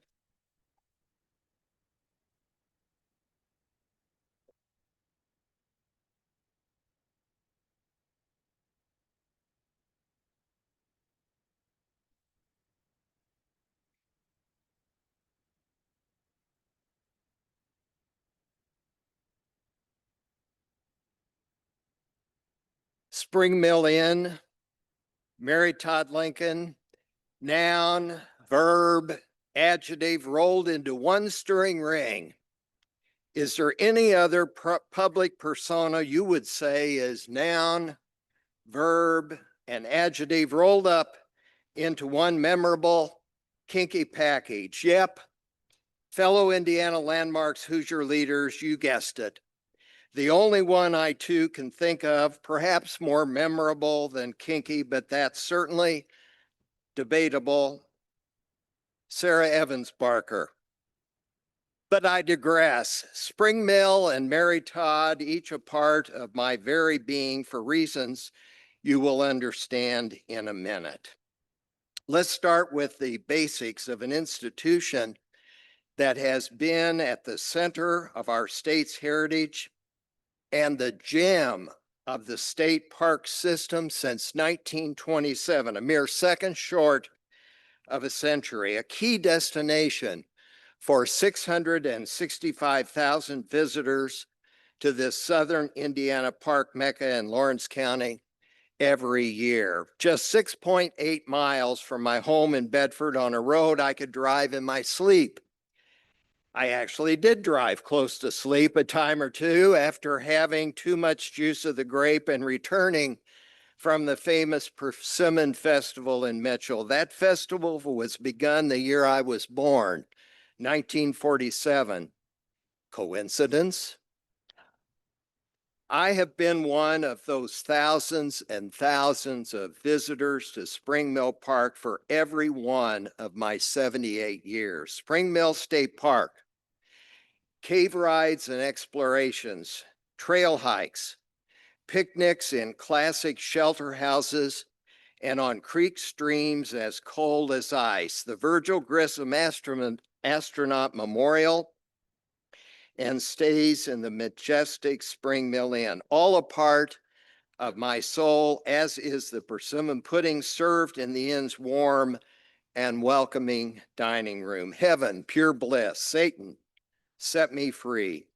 Spring Mill Inn, Merritt Todd Lincoln, noun, verb, adjective rolled into one stirring ring. Is there any other public persona you would say is noun, verb, and adjective rolled up into one memorable, kinky package? Yep. Fellow Indiana Landmarks Hoosier leaders, you guessed it. The only one I too can think of, perhaps more memorable than kinky, but that's certainly debatable, Sarah Evans Barker. But I digress. Spring Mill and Mary Todd, each a part of my very being for reasons you will understand in a minute. Let's start with the basics of an institution that has been at the center of our state's heritage and the gem of the state park system since 1927, a mere second short of a century, a key destination for 665,000 visitors to this southern Indiana park mecca in Lawrence County every year. Just 6.8 miles from my home in Bedford on a road I could drive in my sleep. I actually did drive close to sleep a time or two after having too much juice of the grape and returning from the famous Persimmon Festival in Mitchell. That festival was begun the year I was born, 1947. Coincidence? I have been one of those thousands and thousands of visitors to Spring Mill Park for every one of my 78 years. Spring Mill State Park. Cave rides and explorations, trail hikes, picnics in classic shelter houses, and on creek streams as cold as ice. The Virgil Grissom Astronaut Memorial and stays in the majestic Spring Mill Inn, all a part of my soul, as is the persimmon pudding served in the inn's warm and welcoming dining room. Heaven, pure bliss, Satan, set me free.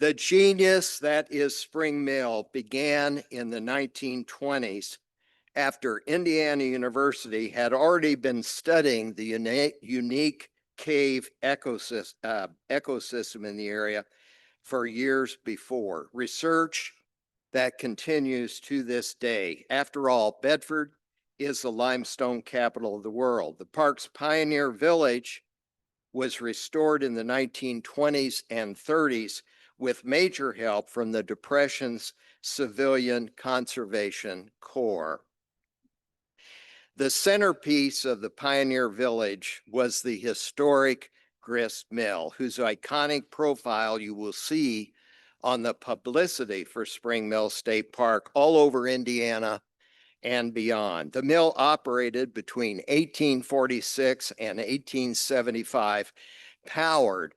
The genius that is Spring Mill began in the 1920s after Indiana University had already been studying the unique cave ecosystem in the area for years before. Research that continues to this day. After all, Bedford is the limestone capital of the world. The park's pioneer village was restored in the 1920s and 30s with major help from the Depression's Civilian Conservation Corps. The centerpiece of the pioneer village was the historic grist mill, whose iconic profile you will see on the publicity for Spring Mill State Park all over Indiana and beyond. The mill operated between 1846 and 1875, powered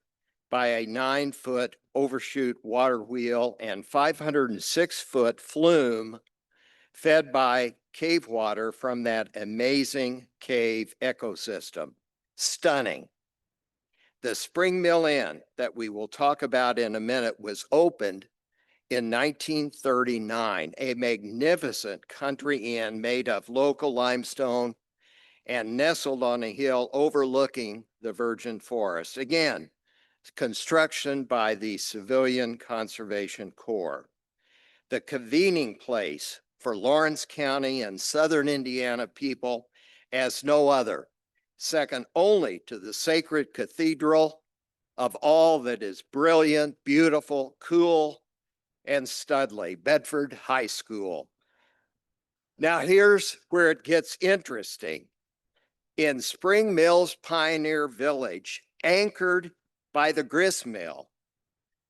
by a 9-foot overshoot water wheel and 506-foot flume fed by cave water from that amazing cave ecosystem. Stunning. The Spring Mill Inn that we will talk about in a minute was opened in 1939, a magnificent country inn made of local limestone and nestled on a hill overlooking the virgin forest. Again, construction by the Civilian Conservation Corps. The convening place for Lawrence County and Southern Indiana people as no other, second only to the sacred cathedral of all that is brilliant, beautiful, cool, and Studley, Bedford High School. Now here's where it gets interesting. In Spring Mill's Pioneer Village, anchored by the grist mill,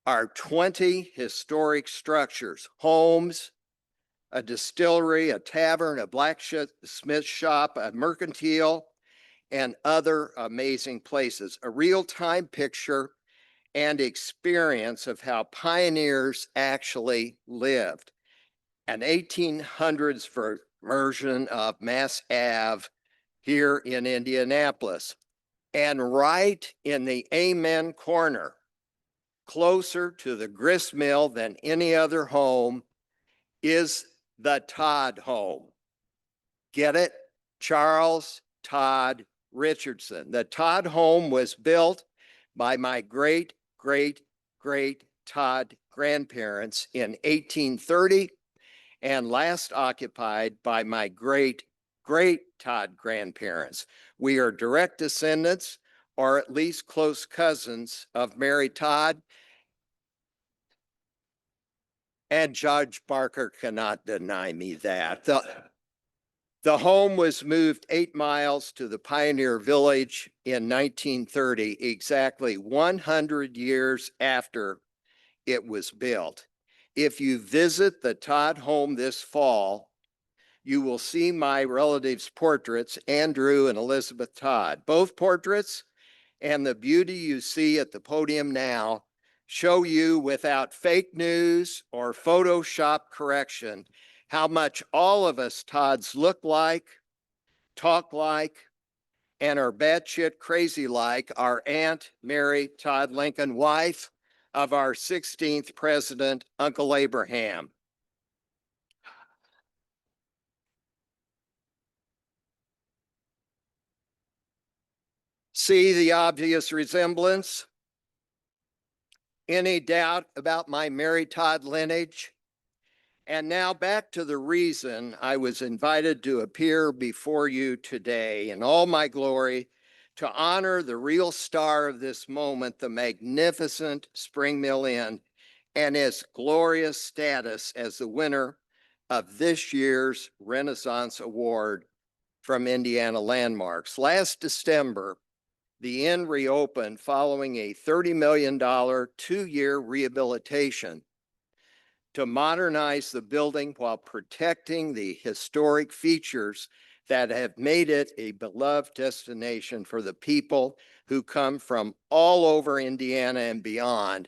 are 20 historic structures, homes, a distillery, a tavern, a blacksmith shop, a mercantile, and other amazing places. A real-time picture and experience of how pioneers actually lived. An 1800s version of Mass Ave here in Indianapolis. And right in the Amen corner, closer to the grist mill than any other home, is the Todd home. Get it? Charles Todd Richardson. The Todd home was built by my great Todd grandparents in 1830 and last occupied by my great Todd grandparents. We are direct descendants, or at least close cousins, of Mary Todd. And Judge Barker cannot deny me that. The home was moved 8 miles to the Pioneer Village in 1930, exactly 100 years after it was built. If you visit the Todd home this fall, you will see my relatives' portraits, Andrew and Elizabeth Todd. Both portraits and the beauty you see at the podium now show you without fake news or Photoshop correction how much all of us Todds look like, talk like, and are batshit crazy like our Aunt Mary Todd Lincoln, wife of our 16th president, Uncle Abraham. See the obvious resemblance? Any doubt about my Mary Todd lineage? And now back to the reason I was invited to appear before you today in all my glory to honor the real star of this moment, the magnificent Spring Mill Inn, and its glorious status as the winner of this year's Renaissance Award from Indiana Landmarks. Last December, the inn reopened following a $30 million 2-year rehabilitation to modernize the building while protecting the historic features that have made it a beloved destination for the people who come from all over Indiana and beyond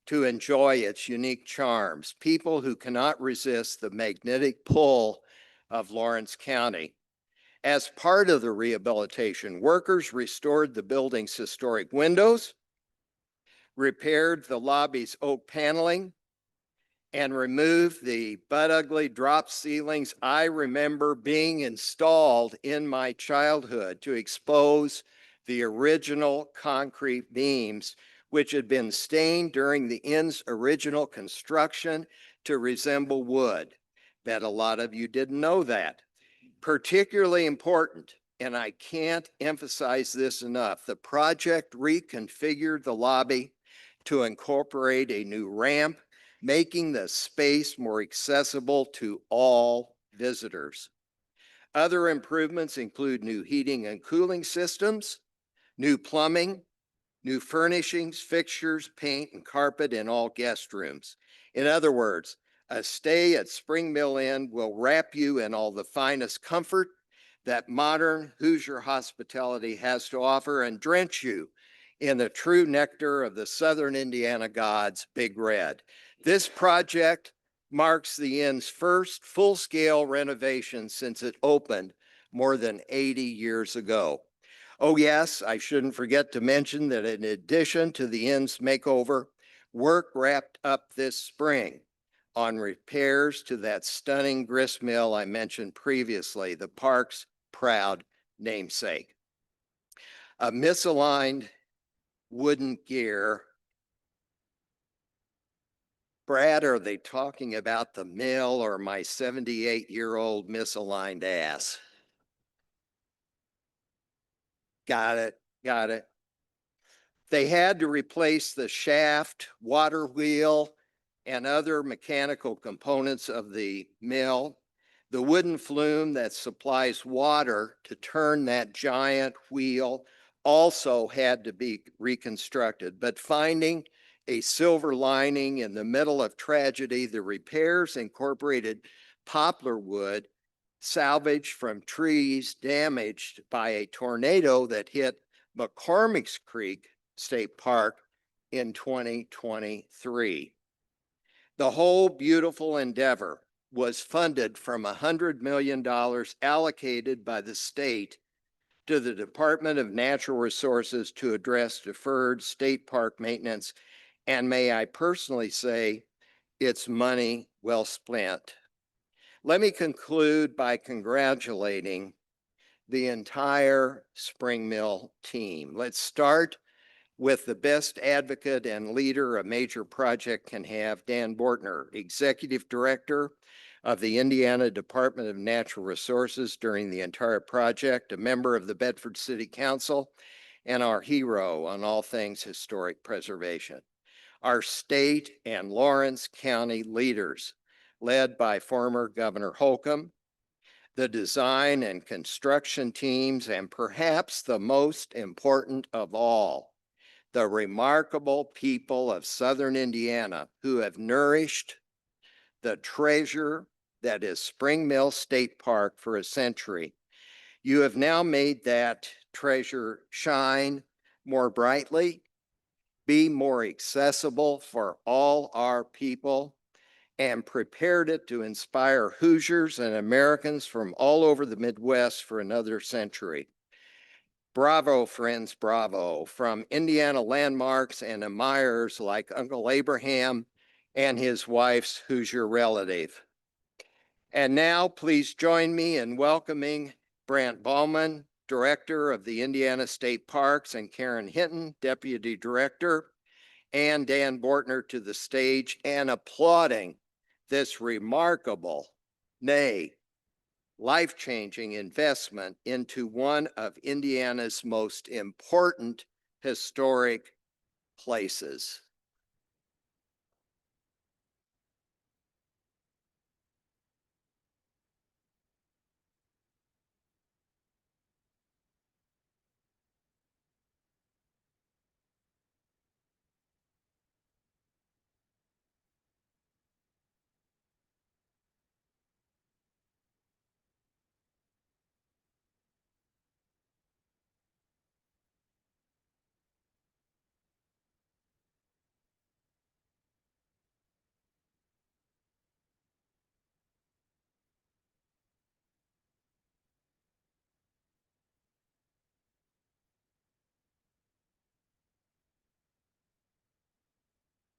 to enjoy its unique charms, people who cannot resist the magnetic pull of Lawrence County. As part of the rehabilitation, workers restored the building's historic windows, repaired the lobby's oak paneling, and removed the butt ugly drop ceilings I remember being installed in my childhood to expose the original concrete beams, which had been stained during the inn's original construction to resemble wood. Bet a lot of you didn't know that. Particularly important, and I can't emphasize this enough, the project reconfigured the lobby to incorporate a new ramp, making the space more accessible to all visitors. Other improvements include new heating and cooling systems, new plumbing, new furnishings, fixtures, paint, and carpet in all guest rooms. In other words, a stay at Spring Mill Inn will wrap you in all the finest comfort that modern Hoosier hospitality has to offer and drench you in the true nectar of the Southern Indiana gods, Big Red. This project marks the inn's first full-scale renovation since it opened more than 80 years ago. Oh yes, I shouldn't forget to mention that in addition to the inn's makeover, work wrapped up this spring on repairs to that stunning grist mill I mentioned previously, the park's proud namesake. A misaligned wooden gear. Brad, are they talking about the mill or my 78-year-old misaligned ass? Got it. They had to replace the shaft, water wheel, and other mechanical components of the mill. The wooden flume that supplies water to turn that giant wheel also had to be reconstructed. But finding a silver lining in the middle of tragedy, the repairs incorporated poplar wood salvaged from trees damaged by a tornado that hit McCormick's Creek State Park in 2023. The whole beautiful endeavor was funded from $100 million allocated by the state to the Department of Natural Resources to address deferred state park maintenance. And may I personally say, it's money well spent. Let me conclude by congratulating the entire Spring Mill team. Let's start with the best advocate and leader a major project can have, Dan Bortner, Executive Director of the Indiana Department of Natural Resources during the entire project, a member of the Bedford City Council, and our hero on all things historic preservation. Our state and Lawrence County leaders, led by former Governor Holcomb, the design and construction teams, and perhaps the most important of all, the remarkable people of Southern Indiana who have nourished the treasure that is Spring Mill State Park for a century. You have now made that treasure shine more brightly, be more accessible for all our people, and prepared it to inspire Hoosiers and Americans from all over the Midwest for another century. Bravo, friends, bravo, from Indiana landmarks and admirers like Uncle Abraham and his wife's Hoosier relative. And now please join me in welcoming Brant Ballman, Director of the Indiana State Parks, and Karen Hinton, Deputy Director, and Dan Bortner to the stage, and applauding this remarkable, nay, life-changing investment into one of Indiana's most important historic places.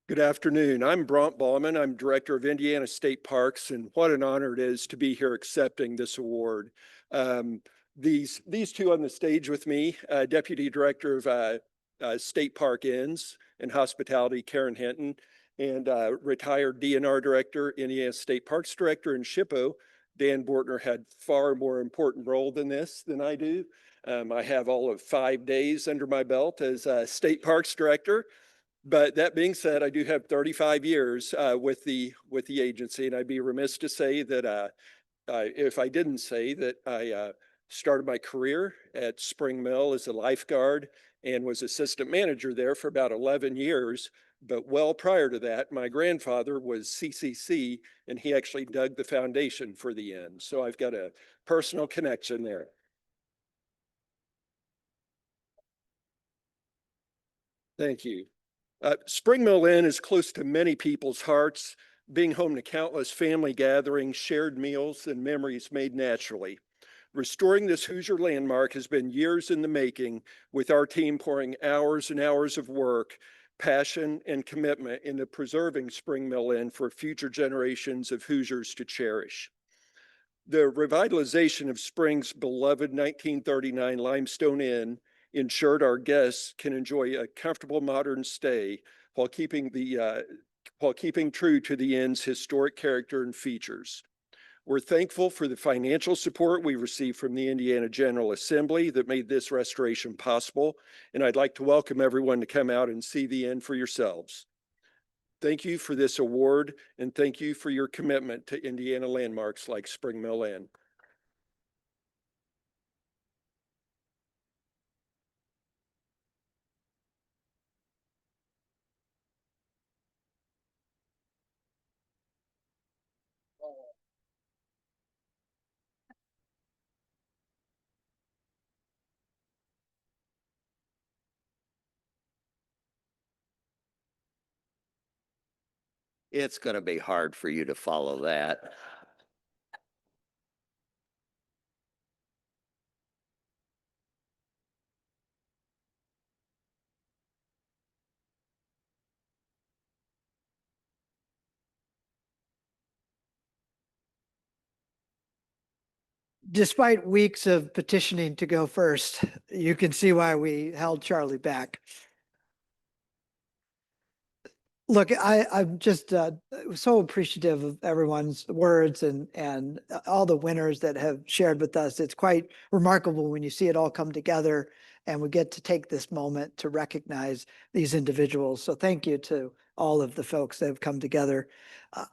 Good afternoon. I'm Brant Ballman. I'm Director of Indiana State Parks, and what an honor it is to be here accepting this award. These two on the stage with me, Deputy Director of State Park Inns and Hospitality, Karen Hinton, and retired DNR Director, Indiana State Parks Director, and SHPO, Dan Bortner, had far more important role than this than I do. I have all of 5 days under my belt as State Parks Director. But that being said, I do have 35 years with the agency, and I'd be remiss to say that if I didn't say that I started my career at Spring Mill as a lifeguard and was assistant manager there for about 11 years. But well prior to that, my grandfather was CCC, and he actually dug the foundation for the inn. So I've got a personal connection there. Thank you. Spring Mill Inn is close to many people's hearts, being home to countless family gatherings, shared meals, and memories made naturally. Restoring this Hoosier landmark has been years in the making, with our team pouring hours and hours of work, passion, and commitment into preserving Spring Mill Inn for future generations of Hoosiers to cherish. The revitalization of Spring's beloved 1939 limestone inn ensured our guests can enjoy a comfortable modern stay while keeping true to the inn's historic character and features. We're thankful for the financial support we received from the Indiana General Assembly that made this restoration possible, and I'd like to welcome everyone to come out and see the inn for yourselves. Thank you for this award, and thank you for your commitment to Indiana landmarks like Spring Mill Inn. It's going to be hard for you to follow that. Despite weeks of petitioning to go first, you can see why we held Charlie back. Look, I'm just so appreciative of everyone's words and all the winners that have shared with us. It's quite remarkable when you see it all come together and we get to take this moment to recognize these individuals. So thank you to all of the folks that have come together.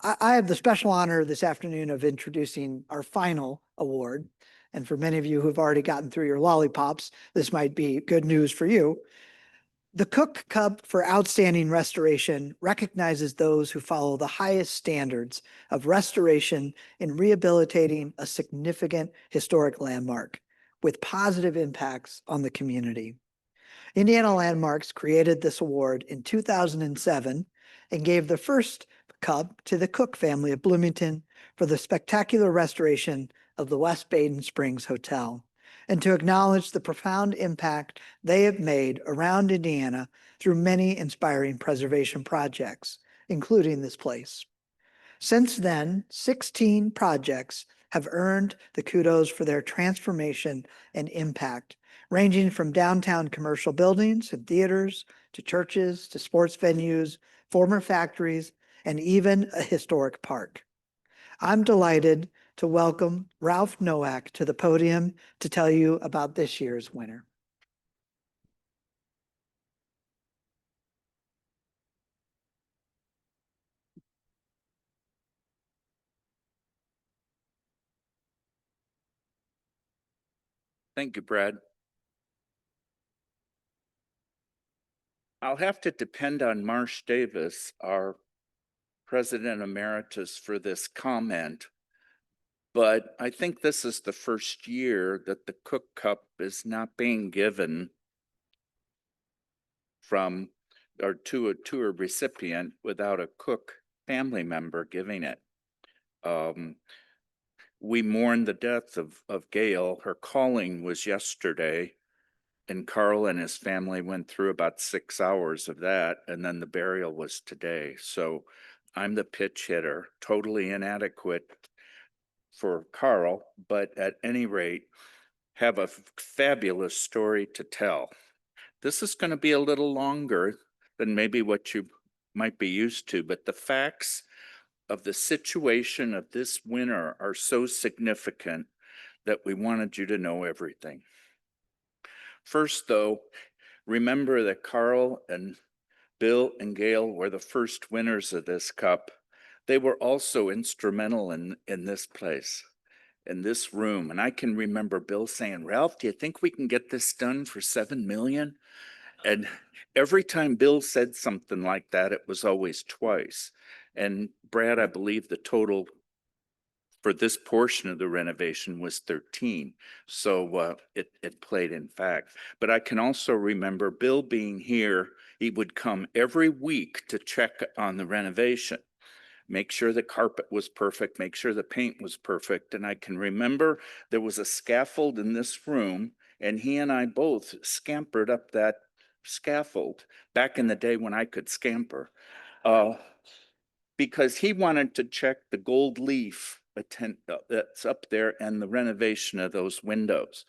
I have the special honor this afternoon of introducing our final award. And for many of you who've already gotten through your lollipops, this might be good news for you. The Cook Cup for Outstanding Restoration recognizes those who follow the highest standards of restoration in rehabilitating a significant historic landmark with positive impacts on the community. Indiana Landmarks created this award in 2007 and gave the first cup to the Cook family of Bloomington for the spectacular restoration of the West Baden Springs Hotel, and to acknowledge the profound impact they have made around Indiana through many inspiring preservation projects, including this place. Since then, 16 projects have earned the kudos for their transformation and impact, ranging from downtown commercial buildings and theaters to churches to sports venues, former factories, and even a historic park. I'm delighted to welcome Ralph Nowak to the podium to tell you about this year's winner. Thank you, Brad. I'll have to depend on Marsh Davis, our President Emeritus, for this comment. But I think this is the first year that the Cook Cup is not being given from or to a recipient without a Cook family member giving it. We mourn the death of Gail. Her calling was yesterday, and Carl and his family went through about 6 hours of that, and then the burial was today. So I'm the pitch hitter, totally inadequate for Carl, but at any rate, have a fabulous story to tell. This is going to be a little longer than maybe what you might be used to, but the facts of the situation of this winter are so significant that we wanted you to know everything. First, though, remember that Carl and Bill and Gail were the first winners of this cup. They were also instrumental in this place, in this room. And I can remember Bill saying, "Ralph, do you think we can get this done for $7 million?" And every time Bill said something like that, it was always twice. And Brad, I believe the total for this portion of the renovation was 13. So it played in fact. But I can also remember Bill being here. He would come every week to check on the renovation, make sure the carpet was perfect, make sure the paint was perfect. And I can remember there was a scaffold in this room, and he and I both scampered up that scaffold back in the day when I could scamper, because he wanted to check the gold leaf that's up there and the renovation of those windows.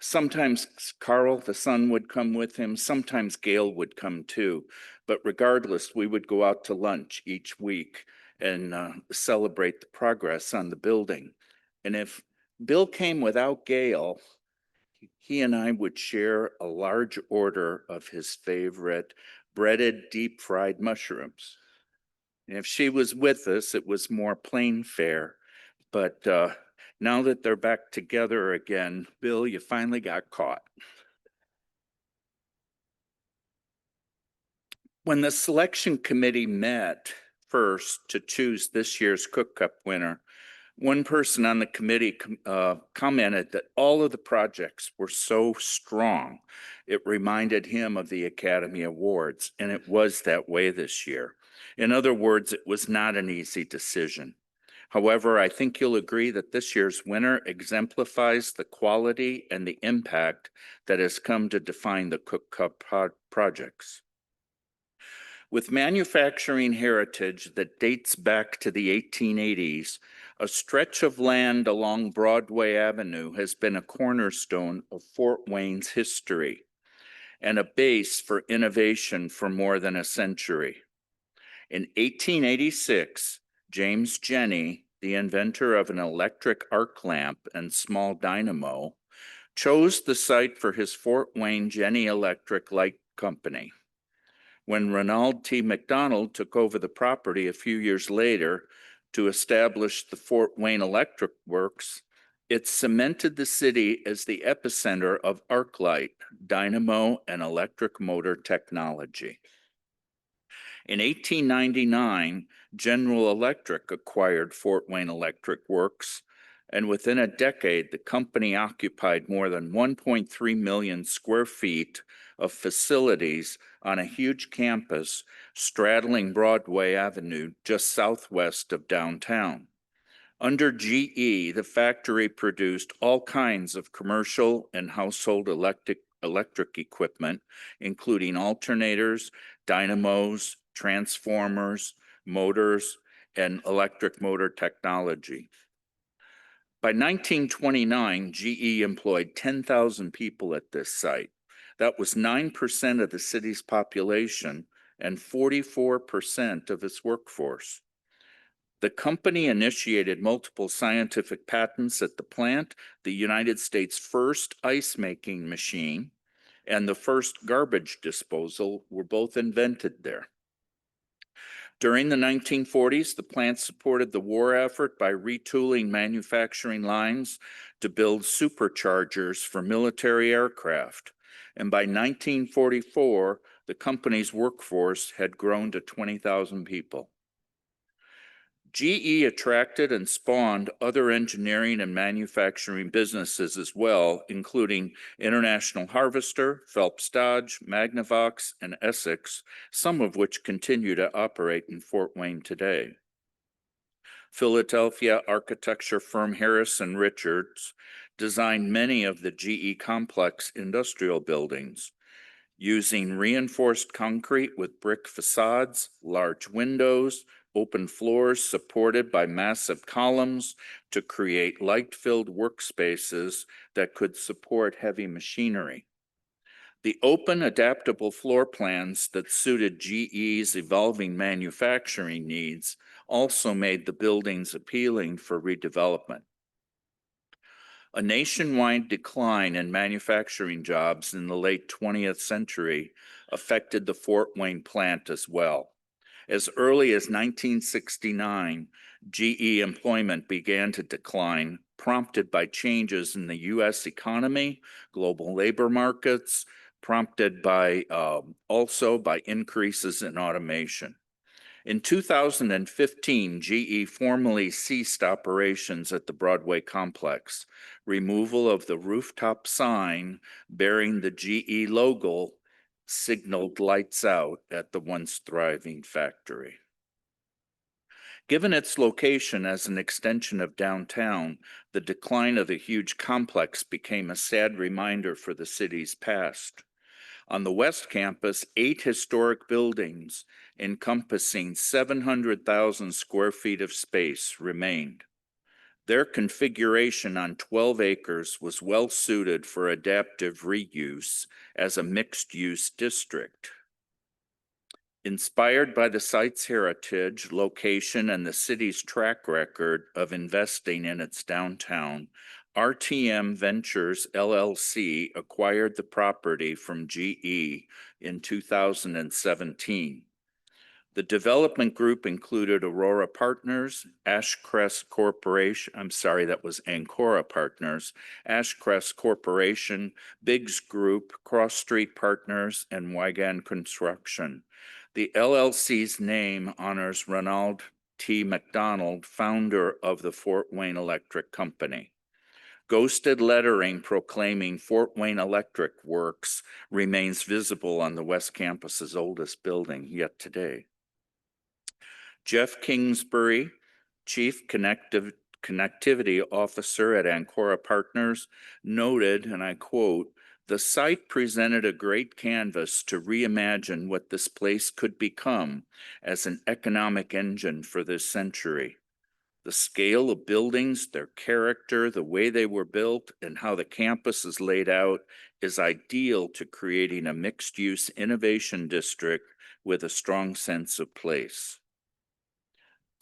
Sometimes Carl, the son, would come with him. Sometimes Gail would come too. But regardless, we would go out to lunch each week and celebrate the progress on the building. And if Bill came without Gail, he and I would share a large order of his favorite breaded deep fried mushrooms. And if she was with us, it was more plain fare. But now that they're back together again, Bill, you finally got caught. When the selection committee met first to choose this year's Cook Cup winner, one person on the committee commented that all of the projects were so strong, it reminded him of the Academy Awards, and it was that way this year. In other words, it was not an easy decision. However, I think you'll agree that this year's winner exemplifies the quality and the impact that has come to define the Cook Cup projects. With manufacturing heritage that dates back to the 1880s, a stretch of land along Broadway Avenue has been a cornerstone of Fort Wayne's history and a base for innovation for more than a century. In 1886, James Jenney, the inventor of an electric arc lamp and small dynamo, chose the site for his Fort Wayne Jenney Electric Light Company. When Ronald T. McDonald took over the property a few years later to establish the Fort Wayne Electric Works, it cemented the city as the epicenter of arc light, dynamo, and electric motor technology. In 1899, General Electric acquired Fort Wayne Electric Works, and within a decade, the company occupied more than 1.3 million square feet of facilities on a huge campus straddling Broadway Avenue just southwest of downtown. Under GE, the factory produced all kinds of commercial and household electric equipment, including alternators, dynamos, transformers, motors, and electric motor technology. By 1929, GE employed 10,000 people at this site. That was 9% of the city's population and 44% of its workforce. The company initiated multiple scientific patents at the plant. The United States' first ice-making machine and the first garbage disposal were both invented there. During the 1940s, the plant supported the war effort by retooling manufacturing lines to build superchargers for military aircraft. And by 1944, the company's workforce had grown to 20,000 people. GE attracted and spawned other engineering and manufacturing businesses as well, including International Harvester, Phelps Dodge, Magnavox, and Essex, some of which continue to operate in Fort Wayne today. Philadelphia architecture firm Harris & Richards designed many of the GE complex industrial buildings, using reinforced concrete with brick facades, large windows, open floors supported by massive columns to create light-filled workspaces that could support heavy machinery. The open, adaptable floor plans that suited GE's evolving manufacturing needs also made the buildings appealing for redevelopment. A nationwide decline in manufacturing jobs in the late 20th century affected the Fort Wayne plant as well. As early as 1969, GE employment began to decline, prompted by changes in the U.S. economy, global labor markets, prompted by also by increases in automation. In 2015, GE formally ceased operations at the Broadway complex. Removal of the rooftop sign bearing the GE logo signaled lights out at the once thriving factory. Given its location as an extension of downtown, the decline of the huge complex became a sad reminder for the city's past. On the West Campus, 8 historic buildings encompassing 700,000 square feet of space remained. Their configuration on 12 acres was well suited for adaptive reuse as a mixed-use district. Inspired by the site's heritage, location, and the city's track record of investing in its downtown, RTM Ventures LLC acquired the property from GE in 2017. The development group included Aurora Partners, Ashcrest Corporation, that was Ancora Partners, Ashcrest Corporation, Biggs Group, Cross Street Partners, and Wygan Construction. The LLC's name honors Ronald T. McDonald, founder of the Fort Wayne Electric Company. Ghosted lettering proclaiming Fort Wayne Electric Works remains visible on the West Campus's oldest building yet today. Jeff Kingsbury, Chief Connectivity Officer at Ancora Partners, noted, and I quote, "The site presented a great canvas to reimagine what this place could become as an economic engine for this century. The scale of buildings, their character, the way they were built, and how the campus is laid out is ideal to creating a mixed-use innovation district with a strong sense of place."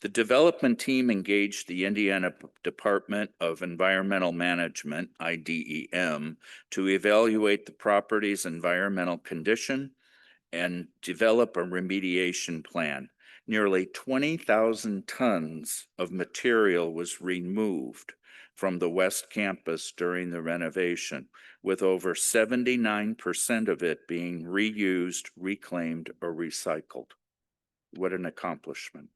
The development team engaged the Indiana Department of Environmental Management, IDEM, to evaluate the property's environmental condition and develop a remediation plan. Nearly 20,000 tons of material was removed from the West Campus during the renovation, with over 79% of it being reused, reclaimed, or recycled. What an accomplishment.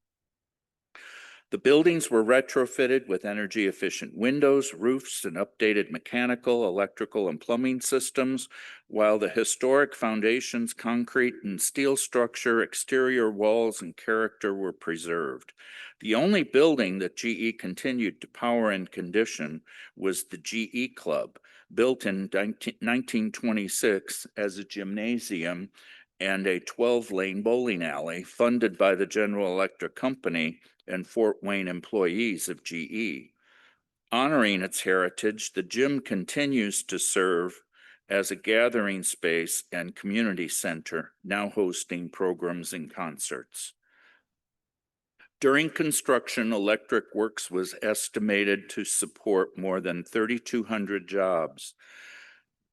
The buildings were retrofitted with energy-efficient windows, roofs, and updated mechanical, electrical, and plumbing systems, while the historic foundations, concrete and steel structure, exterior walls, and character were preserved. The only building that GE continued to power and condition was the GE Club, built in 1926 as a gymnasium and a 12-lane bowling alley funded by the General Electric Company and Fort Wayne employees of GE. Honoring its heritage, the gym continues to serve as a gathering space and community center, now hosting programs and concerts. During construction, Electric Works was estimated to support more than 3,200 jobs,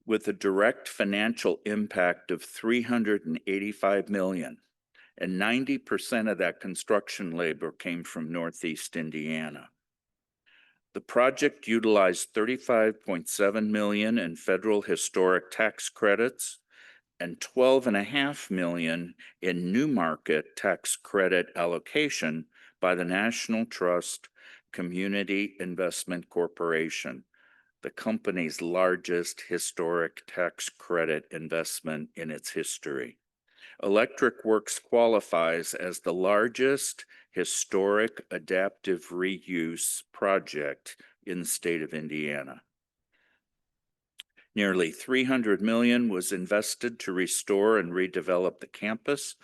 with a direct financial impact of $385 million. And 90% of that construction labor came from Northeast Indiana. The project utilized $35.7 million in federal historic tax credits and $12.5 million in new market tax credit allocation by the National Trust Community Investment Corporation, the company's largest historic tax credit investment in its history. Electric Works qualifies as the largest historic adaptive reuse project in the state of Indiana. Nearly $300 million was invested to restore and redevelop the campus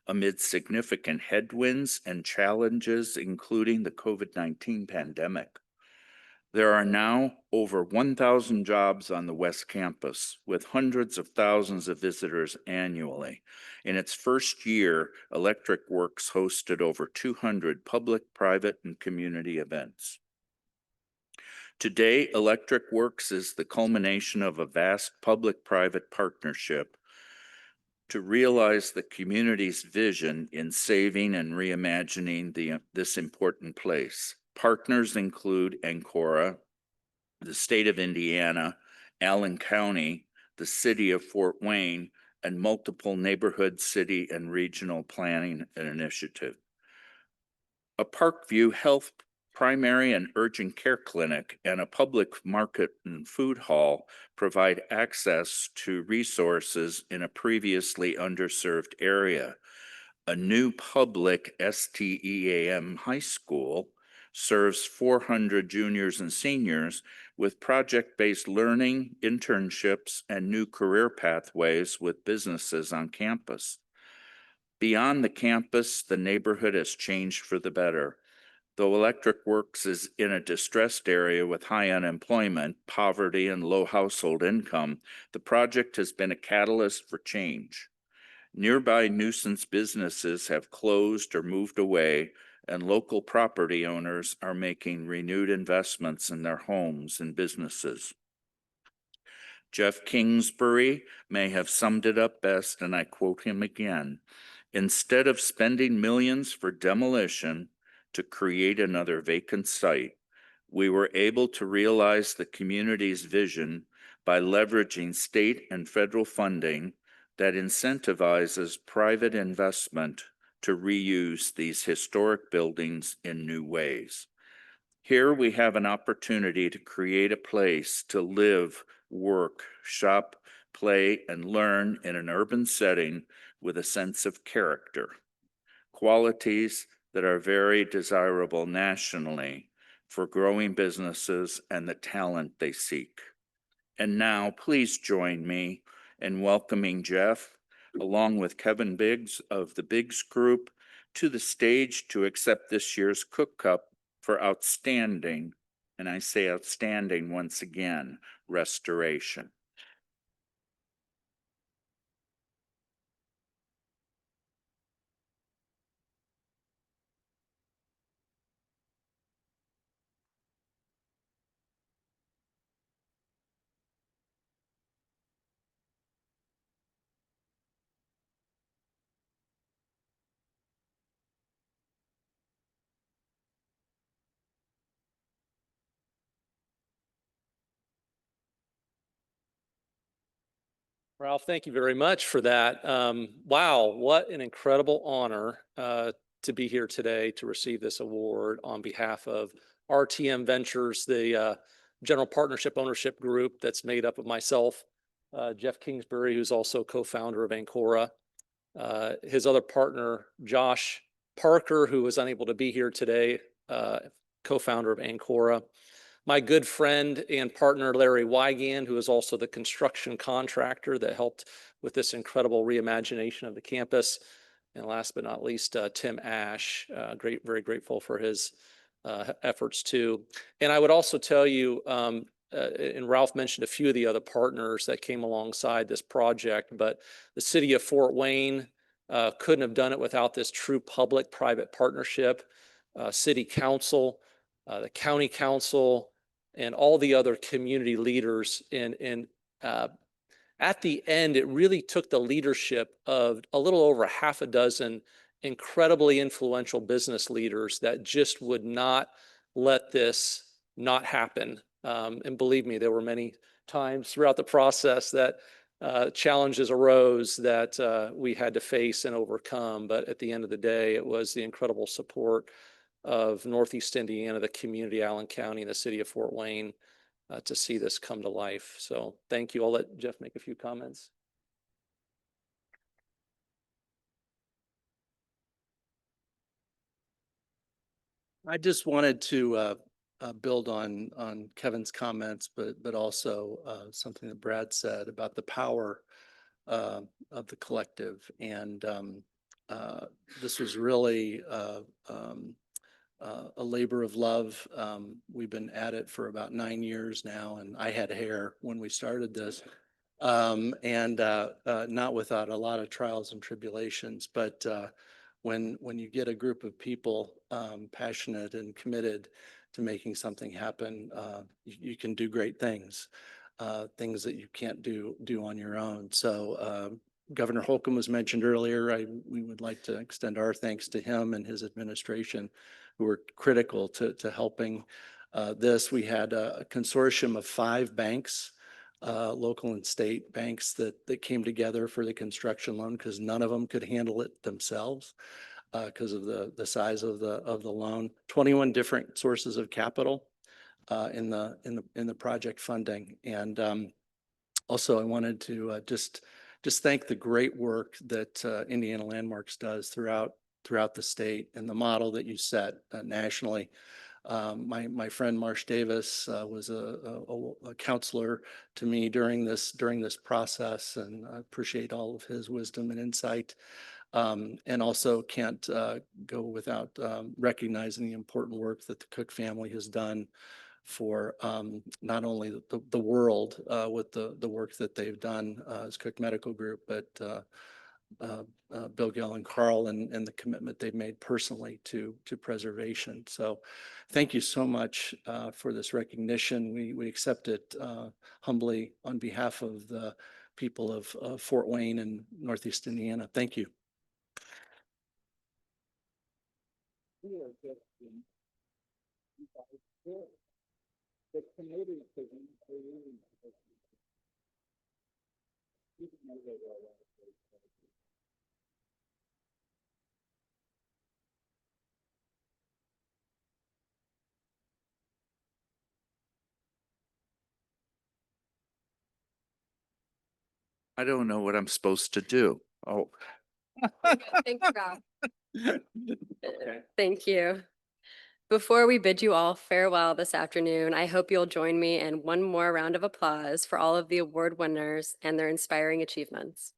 amid significant headwinds and challenges, including the COVID-19 pandemic. There are now over 1,000 jobs on the West Campus, with hundreds of thousands of visitors annually. In its first year, Electric Works hosted over 200 public, private, and community events. Today, Electric Works is the culmination of a vast public-private partnership to realize the community's vision in saving and reimagining this important place. Partners include Ancora, the state of Indiana, Allen County, the city of Fort Wayne, and multiple neighborhood, city, and regional planning and initiative. A Parkview Health primary and urgent care clinic and a public market and food hall provide access to resources in a previously underserved area. A new public STEAM high school serves 400 juniors and seniors with project-based learning, internships, and new career pathways with businesses on campus. Beyond the campus, the neighborhood has changed for the better. Though Electric Works is in a distressed area with high unemployment, poverty, and low household income, the project has been a catalyst for change. Nearby nuisance businesses have closed or moved away, and local property owners are making renewed investments in their homes and businesses. Jeff Kingsbury may have summed it up best, and I quote him again. "Instead of spending millions for demolition to create another vacant site, we were able to realize the community's vision by leveraging state and federal funding that incentivizes private investment to reuse these historic buildings in new ways. Here we have an opportunity to create a place to live, work, shop, play, and learn in an urban setting with a sense of character, qualities that are very desirable nationally for growing businesses and the talent they seek. And now, please join me in welcoming Jeff, along with Kevin Biggs of the Biggs Group, to the stage to accept this year's Cook Cup for outstanding, and I say outstanding once again, restoration. Ralph, thank you very much for that. Wow, what an incredible honor to be here today to receive this award on behalf of RTM Ventures, the general partnership ownership group that's made up of myself, Jeff Kingsbury, who's also co-founder of Ancora, his other partner, Josh Parker, who was unable to be here today, co-founder of Ancora, my good friend and partner, Larry Wygand, who is also the construction contractor that helped with this incredible reimagination of the campus. And last but not least, Tim Ash, very grateful for his efforts too. And I would also tell you, and Ralph mentioned a few of the other partners that came alongside this project, but the city of Fort Wayne couldn't have done it without this true public-private partnership, city council, the county council, and all the other community leaders. And at the end, it really took the leadership of a little over half a dozen incredibly influential business leaders that just would not let this not happen. And believe me, there were many times throughout the process that challenges arose that we had to face and overcome. But at the end of the day, it was the incredible support of Northeast Indiana, the community, Allen County, and the city of Fort Wayne to see this come to life. So thank you. I'll let Jeff make a few comments. I just wanted to build on Kevin's comments, but also something that Brad said about the power of the collective. And this was really a labor of love. We've been at it for about 9 years now, and I had hair when we started this. And not without a lot of trials and tribulations, but when you get a group of people passionate and committed to making something happen, you can do great things, things that you can't do on your own. So Governor Holcomb was mentioned earlier. We would like to extend our thanks to him and his administration, who were critical to helping this. We had a consortium of 5 banks, local and state banks that came together for the construction loan because none of them could handle it themselves because of the size of the loan. 21 different sources of capital in the project funding. And also I wanted to just thank the great work that Indiana Landmarks does throughout the state and the model that you set nationally. My friend Marsh Davis was a counselor to me during this process, and I appreciate all of his wisdom and insight. And also can't go without recognizing the important work that the Cook family has done for not only the world with the work that they've done as Cook Medical Group, but Bill, Gail, and Carl, and the commitment they've made personally to preservation. So thank you so much for this recognition. We accept it humbly on behalf of the people of Fort Wayne and Northeast Indiana. Thank you. I don't know what I'm supposed to do. Oh, Thanks, Ralph. Thank you. Before we bid you all farewell this afternoon, I hope you'll join me in one more round of applause for all of the award winners and their inspiring achievements.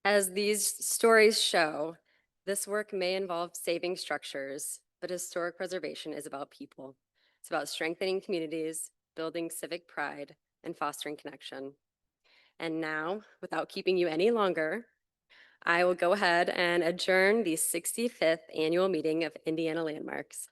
As these stories show, this work may involve saving structures, but historic preservation is about people. It's about strengthening communities, building civic pride, and fostering connection. And now, without keeping you any longer, I will go ahead and adjourn the 65th annual meeting of Indiana Landmarks.